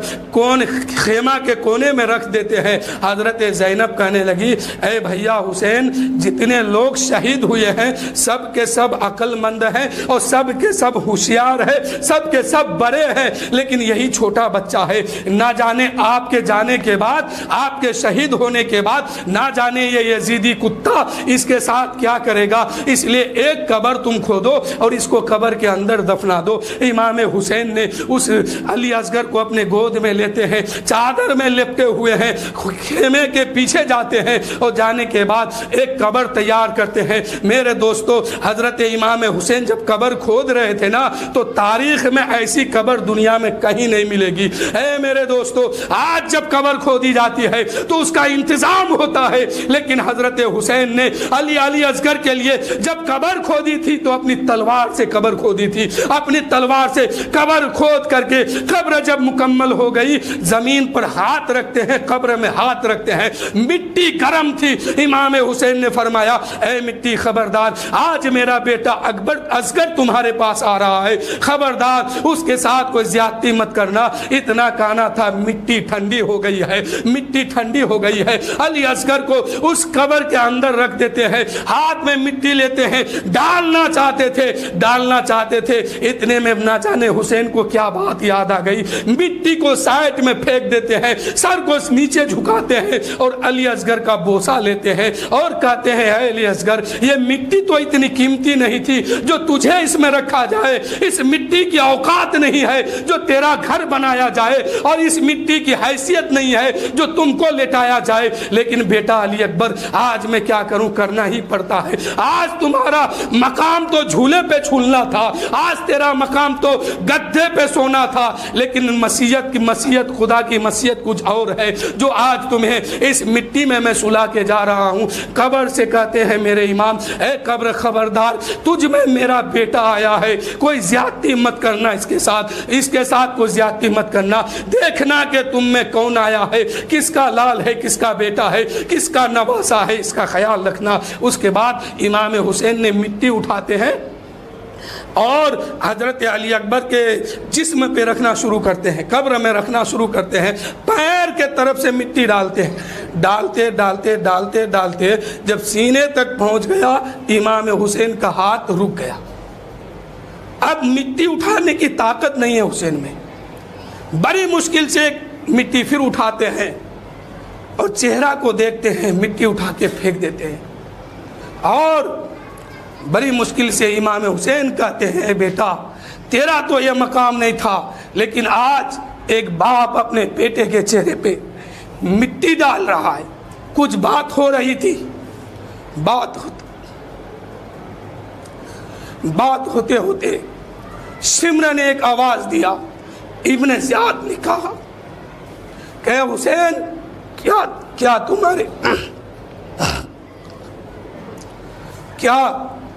خیمہ کے کونے میں رکھ دیتے ہیں۔ حضرت زینب کہنے لگی، اے بھیا حسین حسین جتنے لوگ شہید ہوئے ہیں سب کے سب عقل مند ہیں اور سب کے سب ہوشیار ہیں، سب کے سب بڑے ہیں، لیکن یہی چھوٹا بچہ ہے، نہ جانے آپ کے جانے کے بعد، آپ کے شہید ہونے کے بعد نہ جانے یہ یزیدی کتا اس کے ساتھ کیا کرے گا، اس لیے ایک قبر تم کھودو اور اس کو قبر کے اندر دفنا دو۔ امام حسین نے اس علی اصغر کو اپنے گود میں لیتے ہیں، چادر میں لپٹے ہوئے ہیں، خیمے کے پیچھے جاتے ہیں اور جانے کے بعد ایک قبر تیار کرتے ہیں۔ میرے دوستو، حضرت امام حسین جب قبر کھود رہے تھے نا تو تاریخ میں ایسی قبر دنیا میں کہیں نہیں ملے گی۔ اے میرے دوستو، آج جب قبر کھودی جاتی ہے تو اس کا انتظام ہوتا ہے، لیکن حضرت حسین نے علی اصغر کے لیے جب قبر کھودی تھی تو اپنی تلوار سے قبر کھودی تھی، اپنی تلوار سے قبر کھود کر کے قبر جب مکمل ہو گئی زمین پر ہاتھ رکھتے ہیں، قبر میں ہاتھ رکھتے ہیں، مٹی گرم تھی۔ امام حسین نے فرمایا اے مٹی خبردار، آج میرا بیٹا اصغر تمہارے پاس آ رہا ہے، خبردار اس کے ساتھ کوئی زیادتی مت کرنا۔ اتنا کہنا تھا، مٹی ٹھنڈی ہو گئی ہے، مٹی ٹھنڈی ہو گئی ہے۔ علی اصغر کو اس قبر کے اندر رکھ دیتے ہیں، ہاتھ میں مٹی لیتے ہیں، ڈالنا چاہتے تھے، اتنے میں نہ جانے حسین کو کیا بات یاد آ گئی، مٹی کو سائڈ میں پھینک دیتے ہیں، سر کو نیچے جھکاتے ہیں اور علی اصغر کا بوسہ لیتے ہیں اور کہتے ہیں اے علی اصغر، یہ مٹی تو اتنی قیمتی نہیں تھی جو تجھے اس میں رکھا جائے، اس مٹی کی اوقات نہیں ہے جو تیرا گھر بنایا جائے، اور اس مٹی کی حیثیت نہیں ہے جو تم کو لٹایا جائے، لیکن بیٹا علی اکبر آج میں کیا کروں، کرنا ہی پڑتا ہے۔ آج تمہارا مقام تو جھولے پہ چھولنا تھا، آج تیرا مقام تو گدھے پہ سونا تھا، لیکن مسیت خدا کی مسیت کچھ اور ہے جو آج تمہیں اس مٹی میں سلا کے جا رہا ہوں۔ قبر سے کہتے ہیں میرے امام، اے قبر خبردار، تجھ میں میرا بیٹا آیا ہے، کوئی زیادتی مت کرنا اس کے ساتھ کوئی زیادتی مت کرنا، دیکھنا کہ تم میں کون آیا ہے، کس کا لال ہے، کس کا بیٹا ہے، کس کا نواسا ہے، اس کا خیال رکھنا۔ اس کے بعد امام حسین نے مٹی اٹھاتے ہیں اور حضرت علی اکبر کے جسم پہ رکھنا شروع کرتے ہیں، قبر میں رکھنا شروع کرتے ہیں، پیر کے طرف سے مٹی ڈالتے ہیں، ڈالتے جب سینے تک پہنچ گیا امام حسین کا ہاتھ رک گیا۔ اب مٹی اٹھانے کی طاقت نہیں ہے حسین میں، بڑی مشکل سے مٹی پھر اٹھاتے ہیں اور چہرہ کو دیکھتے ہیں، مٹی اٹھا کے پھینک دیتے ہیں، اور بڑی مشکل سے امام حسین کہتے ہیں اے بیٹا، تیرا تو یہ مقام نہیں تھا، لیکن آج ایک باپ اپنے بیٹے کے چہرے پہ مٹی ڈال رہا ہے۔ کچھ بات ہو رہی تھی، بات ہوتے ہوتے شمر نے ایک آواز دیا، ابن زیاد نے کہا کہ حسین کیا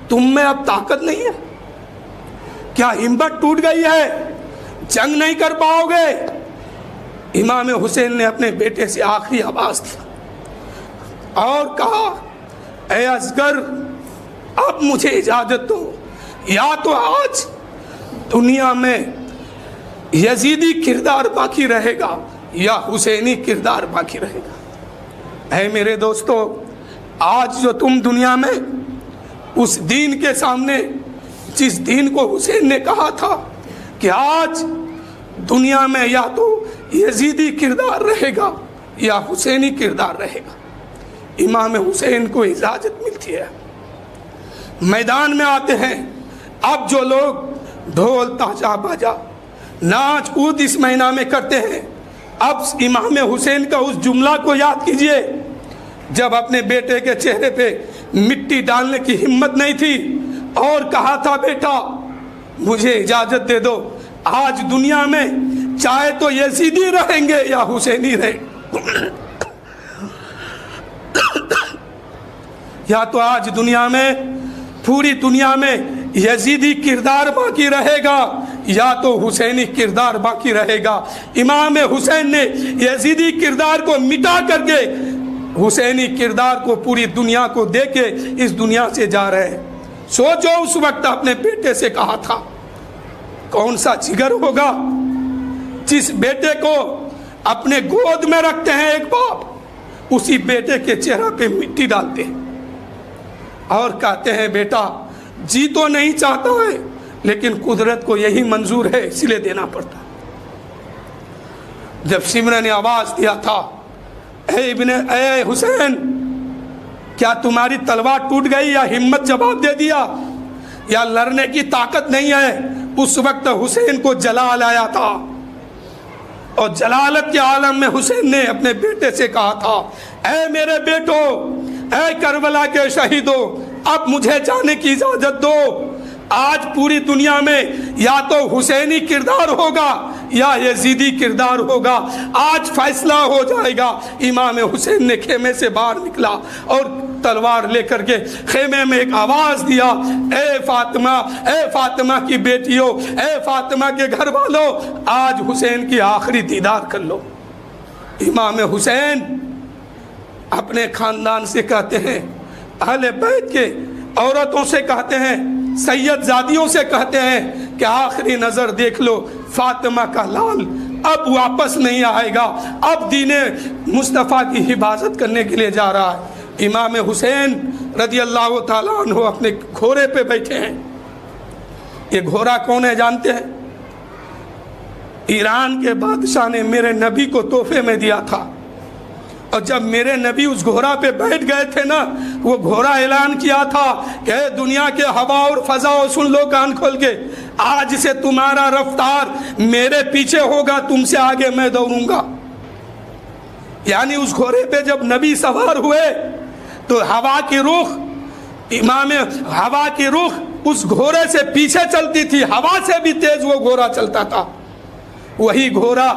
تم میں اب طاقت نہیں ہے؟ کیا ہمت ٹوٹ گئی ہے؟ جنگ نہیں کر پاؤ گے؟ امام حسین نے اپنے بیٹے سے آخری آواز دی اور کہا اے اصغر، اب مجھے اجازت دو، یا تو آج دنیا میں یزیدی کردار باقی رہے گا یا حسینی کردار باقی رہے گا۔ اے میرے دوستو، آج جو تم دنیا میں اس دین کے سامنے، جس دین کو حسین نے کہا تھا کہ آج دنیا میں یا تو یزیدی کردار رہے گا یا حسینی کردار رہے گا، امام حسین کو اجازت ملتی ہے، میدان میں آتے ہیں۔ اب جو لوگ ڈھول تاجا باجا ناچ کود اس مہینہ میں کرتے ہیں، اب امام حسین کا اس جملہ کو یاد کیجئے، جب اپنے بیٹے کے چہرے پہ مٹی ڈالنے کی ہمت نہیں تھی اور کہا تھا بیٹا مجھے اجازت دے دو، آج دنیا میں چاہے تو یزیدی رہیں گے یا حسینی رہیں، یا تو آج دنیا میں، پوری دنیا میں یزیدی کردار باقی رہے گا یا تو حسینی کردار باقی رہے گا۔ امام حسین نے یزیدی کردار کو مٹا کر کے حسینی کردار کو پوری دنیا کو دے کے اس دنیا سے جا رہے ہیں۔ سوچو اس وقت اپنے بیٹے سے کہا تھا، کون سا جگر ہوگا جس بیٹے کو اپنے گود میں رکھتے ہیں ایک باپ، اسی بیٹے کے چہرے پہ مٹی ڈالتے ہیں۔ اور کہتے ہیں بیٹا جی تو نہیں چاہتا ہے لیکن قدرت کو یہی منظور ہے اس لیے دینا پڑتا. جب سمر نے آواز دیا تھا اے حسین کیا تمہاری تلوار ٹوٹ گئی یا ہمت جواب دے دیا یا لڑنے کی طاقت نہیں ہے؟ اس وقت حسین کو جلال آیا تھا اور جلالت کے عالم میں حسین نے اپنے بیٹے سے کہا تھا اے میرے بیٹو، اے کربلا کے شہیدوں، اب مجھے جانے کی اجازت دو. آج پوری دنیا میں یا تو حسینی کردار ہوگا یا یزیدی کردار ہوگا. آج فیصلہ ہو جائے گا. امام حسین نے خیمے سے باہر نکلا اور تلوار لے کر کے خیمے میں ایک آواز دیا اے فاطمہ کی بیٹیوں، اے فاطمہ کے گھر والوں، آج حسین کی آخری دیدار کر لو. امام حسین اپنے خاندان سے کہتے ہیں، اہل بیت کے عورتوں سے کہتے ہیں، سید زادیوں سے کہتے ہیں کہ آخری نظر دیکھ لو، فاطمہ کا لال اب واپس نہیں آئے گا، اب دین مصطفیٰ کی حفاظت کرنے کے لیے جا رہا ہے. امام حسین رضی اللہ تعالیٰ عنہ اپنے گھوڑے پہ بیٹھے ہیں. یہ گھوڑا کون ہے جانتے ہیں؟ ایران کے بادشاہ نے میرے نبی کو تحفے میں دیا تھا، اور جب میرے نبی اس گھوڑا پہ بیٹھ گئے تھے نا، وہ گھوڑا اعلان کیا تھا کہ اے دنیا کے ہوا اور فضا سن لو کان کھول کے، آج سے تمہارا رفتار میرے پیچھے ہوگا، تم سے آگے میں دوڑوں گا. یعنی اس گھوڑے پہ جب نبی سوار ہوئے تو ہوا کی رخ اس گھوڑے سے پیچھے چلتی تھی، ہوا سے بھی تیز وہ گھوڑا چلتا تھا. وہی گھوڑا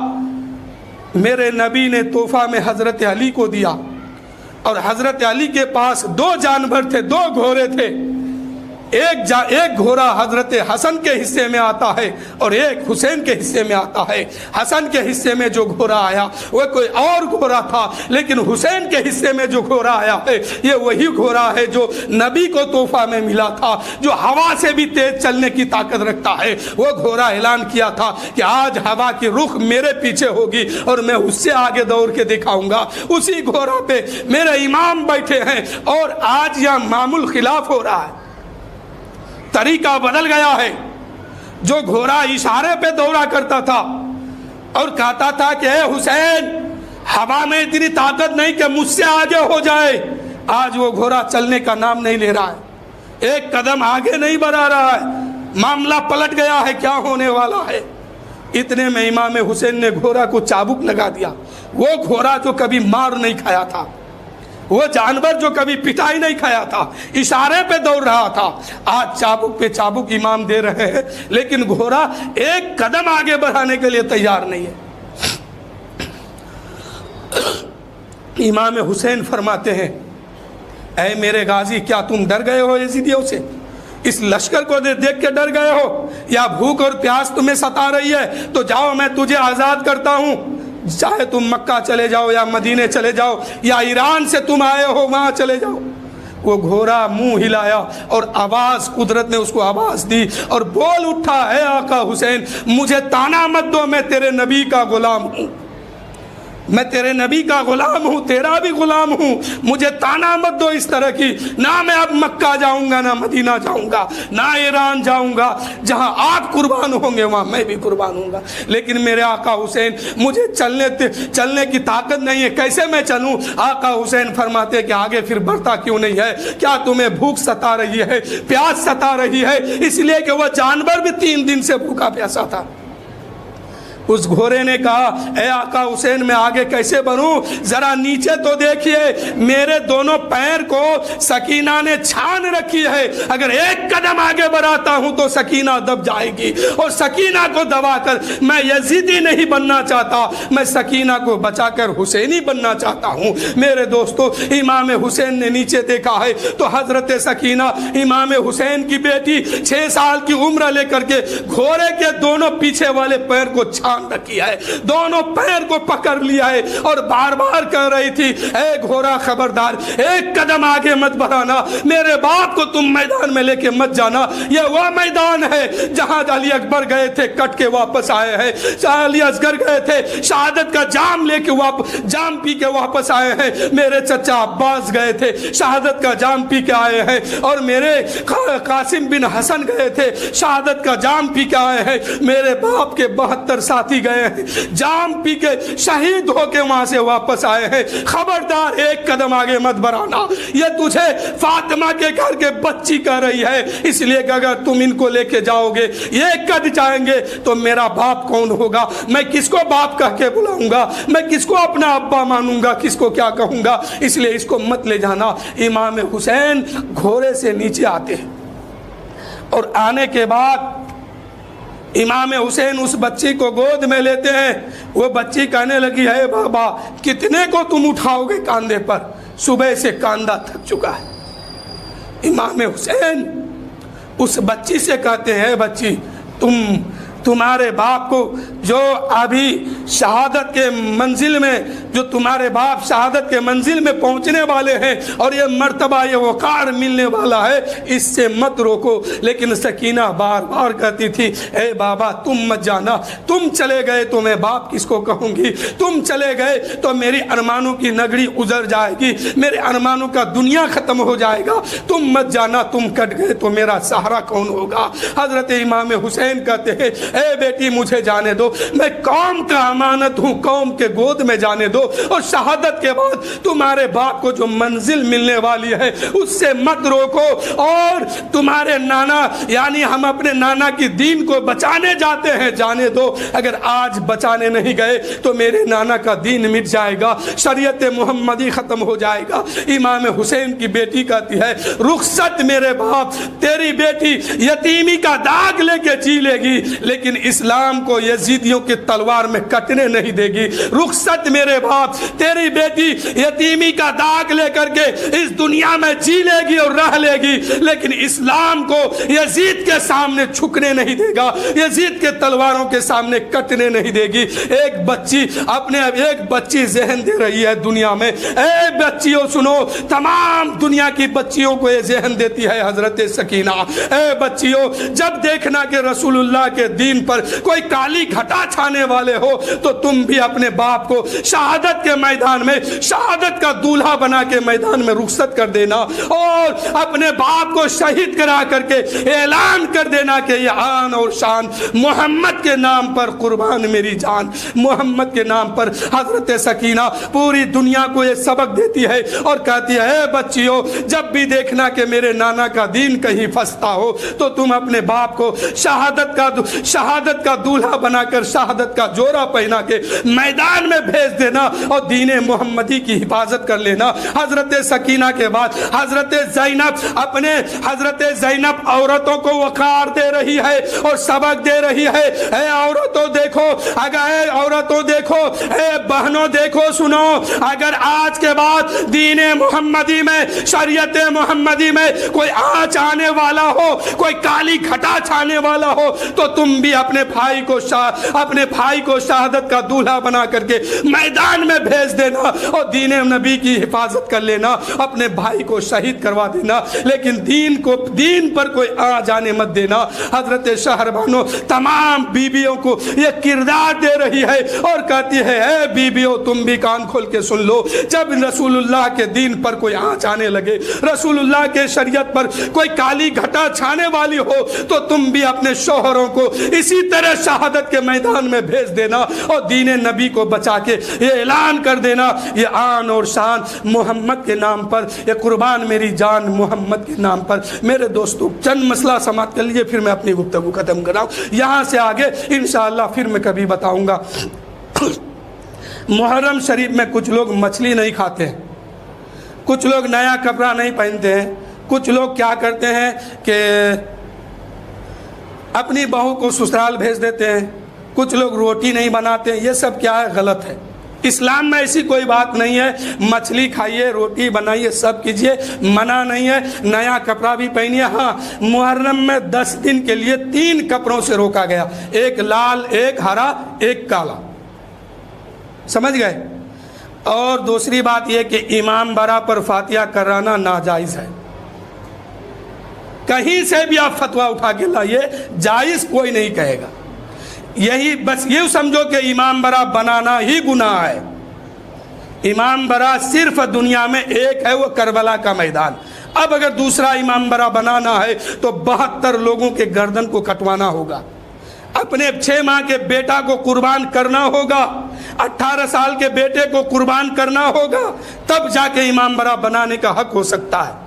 میرے نبی نے تحفہ میں حضرت علی کو دیا، اور حضرت علی کے پاس 2 جانور تھے، 2 گھوڑے تھے. ایک گھوڑا حضرت حسن کے حصے میں آتا ہے اور ایک حسین کے حصے میں آتا ہے. حسن کے حصے میں جو گھوڑا آیا وہ کوئی اور گھوڑا تھا، لیکن حسین کے حصے میں جو گھوڑا آیا ہے یہ وہی گھوڑا ہے جو نبی کو تحفہ میں ملا تھا، جو ہوا سے بھی تیز چلنے کی طاقت رکھتا ہے. وہ گھوڑا اعلان کیا تھا کہ آج ہوا کی رخ میرے پیچھے ہوگی اور میں اس سے آگے دوڑ کے دکھاؤں گا. اسی گھوڑا پہ میرے امام بیٹھے ہیں، اور آج یہاں معمول خلاف ہو رہا ہے، طریقہ بدل گیا ہے. جو گھوڑا اشارے پہ دوڑا کرتا تھا اور کہتا تھا کہ اے حسین ہوا میں اتنی طاقت نہیں کہ مجھ سے آگے ہو جائے، آج وہ گھوڑا چلنے کا نام نہیں لے رہا ہے، ایک قدم آگے نہیں بڑھا رہا ہے. معاملہ پلٹ گیا ہے، کیا ہونے والا ہے؟ اتنے میں امام حسین نے گھوڑا کو چابک لگا دیا. وہ گھوڑا جو کبھی مار نہیں کھایا تھا، وہ جانور جو کبھی پٹائی نہیں کھایا تھا، اشارے پہ دوڑ رہا تھا، آج چابک پہ چابک امام دے رہے ہیں، لیکن گھوڑا ایک قدم آگے بڑھانے کے لیے تیار نہیں ہے. امام حسین فرماتے ہیں اے میرے غازی، کیا تم ڈر گئے ہو یزیدیوں سے؟ اس لشکر کو دیکھ کے ڈر گئے ہو؟ یا بھوک اور پیاس تمہیں ستا رہی ہے؟ تو جاؤ میں تجھے آزاد کرتا ہوں، چاہے تم مکہ چلے جاؤ یا مدینے چلے جاؤ یا ایران سے تم آئے ہو وہاں چلے جاؤ. وہ گھوڑا منہ ہلایا اور آواز، قدرت نے اس کو آواز دی اور بول اٹھا اے آقا حسین، مجھے تانا مت دو، میں تیرے نبی کا غلام ہوں، میں تیرے نبی کا غلام ہوں، تیرا بھی غلام ہوں، مجھے تانا مت دو اس طرح کی. نہ میں اب مکہ جاؤں گا، نہ مدینہ جاؤں گا، نہ ایران جاؤں گا، جہاں آپ قربان ہوں گے وہاں میں بھی قربان ہوں گا. لیکن میرے آقا حسین مجھے چلنے کی طاقت نہیں ہے، کیسے میں چلوں؟ آقا حسین فرماتے کہ آگے پھر بڑھتا کیوں نہیں ہے؟ کیا تمہیں بھوک ستا رہی ہے، پیاس ستا رہی ہے؟ اس لیے کہ وہ جانور بھی 3 دن سے بھوکا پیاسا تھا. اس گھوڑے نے کہا اے آقا حسین میں آگے کیسے بڑھوں؟ ذرا نیچے تو دیکھیے، میرے دونوں پیر کو سکینہ نے چھان رکھی ہے، اگر ایک قدم آگے بڑھاتا ہوں تو سکینہ دب جائے گی، اور سکینہ کو دبا کر میں یزیدی نہیں بننا چاہتا، میں سکینہ کو بچا کر حسینی بننا چاہتا ہوں. میرے دوستو، امام حسین نے نیچے دیکھا ہے تو حضرت سکینہ امام حسین کی بیٹی 6 سال کی عمر لے کر کے گھوڑے کے دونوں پیچھے والے پیر کو چھان باندھ رکھی ہے, دونوں پیر کو پکڑ لیا ہے اور بار بار کہہ رہی تھی اے گھوڑا خبردار, ایک قدم آگے مت بڑھانا, میرے باپ کو تم میدان میں لے کے مت جانا. یہ وہ میدان ہے جہاں علی اکبر گئے تھے کٹ کے واپس آئے ہیں, علی اصغر گئے تھے شہادت کا جام لے کے جام پی کے واپس آئے ہیں, میرے چچا عباس گئے تھے شہادت کا جام پی کے آئے ہیں, اور میرے قاسم بن حسن گئے تھے شہادت کا جام پی کے آئے ہیں, میرے باپ کے 72 ساتھی گئے ہیں جام پی کے شہید ہو کے وہاں سے واپس آئے ہیں. خبردار ایک قدم آگے مت بڑھانا. یہ تجھے فاطمہ کے گھر کے بچی کہہ رہی ہے, اس لیے کہ اگر تم ان کو لے کے جاؤ گے یہ کد جائیں گے تو میرا باپ کون ہوگا, میں کس کو باپ کہہ کے بلاؤں گا, میں کس کو اپنا ابا مانوں گا, کس کو کیا کہوں گا, اس لیے اس کو مت لے جانا. امام حسین گھوڑے سے نیچے آتے ہیں اور آنے کے بعد امام حسین اس بچی کو گود میں لیتے ہیں. وہ بچی کہنے لگی ہے بابا کتنے کو تم اٹھاؤ گے کاندھے پر, صبح سے کاندھا تھک چکا ہے. امام حسین اس بچی سے کہتے ہیں بچی تمہارے باپ کو جو ابھی شہادت کے منزل میں, جو تمہارے باپ شہادت کے منزل میں پہنچنے والے ہیں اور یہ مرتبہ یہ وقار ملنے والا ہے, اس سے مت روکو. لیکن سکینہ بار بار کہتی تھی اے بابا تم مت جانا, تم چلے گئے تو میں باپ کس کو کہوں گی, تم چلے گئے تو میری ارمانوں کی نگری اجڑ جائے گی, میرے ارمانوں کا دنیا ختم ہو جائے گا, تم مت جانا, تم کٹ گئے تو میرا سہارا کون ہوگا. حضرت امام حسین کہتے ہیں اے بیٹی مجھے جانے دو, میں قوم کا امانت ہوں, قوم کے گود میں جانے دو, اور شہادت کے بعد تمہارے باپ کو جو منزل ملنے والی ہے اس سے مت روکو. اور تمہارے نانا یعنی ہم اپنے نانا کی دین کو بچانے جاتے ہیں, جانے دو, اگر آج بچانے نہیں گئے تو میرے نانا کا دین مٹ جائے گا, شریعت محمدی ختم ہو جائے گا. امام حسین کی بیٹی کہتی ہے رخصت میرے باپ, تیری بیٹی یتیمی کا داغ لے کے جی لے گی لیکن اسلام کو یزیدیوں کی تلوار میں کٹنے نہیں دے گی. رخصت میرے باپ, تیری بیٹی یتیمی کا داغ لے کر کے اس دنیا میں جی لے گی اور رہ لے گی لیکن اسلام کو یزید کے سامنے جھکنے نہیں دے گا, یزید کے تلواروں کے سامنے کٹنے نہیں دے گی. ایک بچی ذہن دے رہی ہے دنیا میں, اے بچیوں سنو, تمام دنیا کی بچیوں کو یہ ذہن دیتی ہے حضرت سکینہ, اے بچیوں جب دیکھنا کہ رسول اللہ کے دین پر کوئی کالی گھٹا چھانے والے ہو تو تم بھی اپنے باپ کو شہادت کے میدان میں شہادت کا دولہا بنا کے میدان میں رخصت کر دینا اور اپنے باپ کو شہید کرا کر کے اعلان کر دینا کہ یہ آن اور شان محمد کے نام پر قربان میری جان. محمد کے نام پر حضرت سکینہ پوری دنیا کو یہ سبق دیتی ہے اور کہتی ہے اے بچیوں جب بھی دیکھنا کہ میرے نانا کا دین کہیں پھنستا ہو تو تم اپنے باپ کو شہادت کا دولہا بنا کر شہادت کا جوڑا پہنا کے میدان میں بھیج دینا اور دین محمدی کی حفاظت کر لینا. حضرت سکینہ کے بعد حضرت زینب عورتوں کو وقار دے رہی ہے اور سبق دے رہی ہے. اے عورتوں دیکھو, اے عورتوں دیکھو, اے بہنوں دیکھو, سنو, اگر آج کے بعد دین محمدی میں شریعت محمدی میں کوئی آنچ آنے والا ہو, کوئی کالی گھٹا چھانے والا ہو تو تم بھی اپنے بھائی کو شہادت کا دولہا بنا کر کے میدان میں بھیج دینا اور دین نبی کی حفاظت کر لینا, اپنے بھائی کو شہید کروا دینا لیکن دین پر کوئی آ جانے مت دینا. حضرت شہربانو تمام بیبیوں کو یہ کردار دے رہی ہے اور کہتی ہے اے بیبیوں تم بھی کان کھول کے سن لو, جب رسول اللہ کے دین پر کوئی آنچ آنے لگے, رسول اللہ کے شریعت پر کوئی کالی گھٹا چھانے والی ہو تو تم بھی اپنے شوہروں کو اسی طرح شہادت کے میدان میں بھیج دینا اور دین نبی کو بچا کے یہ اعلان کر دینا یہ آن اور شان محمد کے نام پر, یہ قربان میری جان محمد کے نام پر. میرے دوستو چند مسئلہ سماعت کر لیجئے پھر میں اپنی گفتگو ختم کر رہا ہوں. یہاں سے آگے انشاءاللہ پھر میں کبھی بتاؤں گا. محرم شریف میں کچھ لوگ مچھلی نہیں کھاتے ہیں, کچھ لوگ نیا کپڑا نہیں پہنتے ہیں, کچھ لوگ کیا کرتے ہیں کہ اپنی بہو کو سسرال بھیج دیتے ہیں, کچھ لوگ روٹی نہیں بناتے ہیں. یہ سب کیا ہے؟ غلط ہے. اسلام میں ایسی کوئی بات نہیں ہے مچھلی کھائیے، روٹی بنائیے، سب کیجئے، منع نہیں ہے، نیا کپڑا بھی پہنیے۔ ہاں محرم میں 10 دن کے لیے 3 کپڑوں سے روکا گیا، ایک لال، ایک ہرا، ایک کالا، سمجھ گئے؟ اور دوسری بات یہ کہ امام برا پر فاتحہ کرانا ناجائز ہے، کہیں سے بھی آپ فتویٰ اٹھا کے لائیے، جائز کوئی نہیں کہے گا۔ یہی بس یہ سمجھو کہ امام برا بنانا ہی گناہ ہے۔ امام برا صرف دنیا میں ایک ہے، وہ کربلا کا میدان۔ اب اگر دوسرا امام برا بنانا ہے تو 72 لوگوں کے گردن کو کٹوانا ہوگا، اپنے 6 ماہ کے بیٹا کو قربان کرنا ہوگا، 18 سال کے بیٹے کو قربان کرنا ہوگا، تب جا کے امام برا بنانے کا حق ہو سکتا ہے۔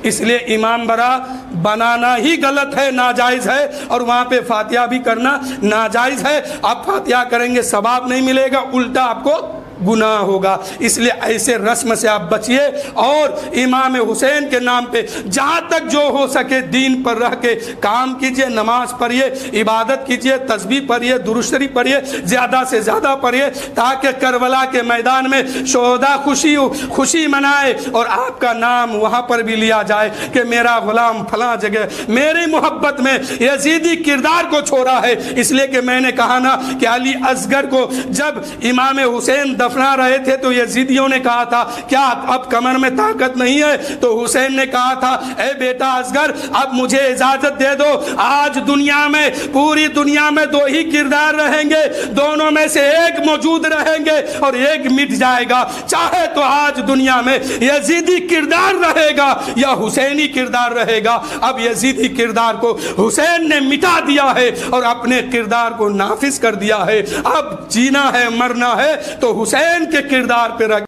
اس لیے امام برا بنانا ہی غلط ہے، ناجائز ہے، اور وہاں پہ فاتحہ بھی کرنا ناجائز ہے۔ آپ فاتحہ کریں گے ثواب نہیں ملے گا، الٹا آپ کو گناہ ہوگا۔ اس لیے ایسے رسم سے آپ بچیے، اور امام حسین کے نام پہ جہاں تک جو ہو سکے دین پر رہ کے کام کیجئے، نماز پڑھیے، عبادت کیجئے، تسبیح پڑھیے، درود شریف پڑھیے، زیادہ سے زیادہ پڑھیے، تاکہ کربلا کے میدان میں شہداء خوشی منائے، اور آپ کا نام وہاں پر بھی لیا جائے کہ میرا غلام فلاں جگہ میری محبت میں یزیدی کردار کو چھوڑا ہے۔ اس لیے کہ میں نے کہا نا کہ علی اصغر کو جب امام حسین دفنا رہے تھے تو یزیدیوں نے کہا تھا کیا اب کمر میں طاقت نہیں ہے؟ تو حسین نے کہا تھا اے بیٹا اصغر اب مجھے اجازت دے دو، آج دنیا میں پوری دنیا میں 2 ہی کردار رہیں گے، دونوں میں سے ایک موجود رہیں گے اور ایک مٹ جائے گا، چاہے تو آج دنیا میں یزیدی کردار رہے گا یا حسینی کردار رہے گا۔ اب یزیدی کردار کو حسین نے مٹا دیا ہے اور اپنے کردار کو نافذ کر دیا ہے۔ اب جینا ہے مرنا ہے تو حسین کے کردار پہ رکھ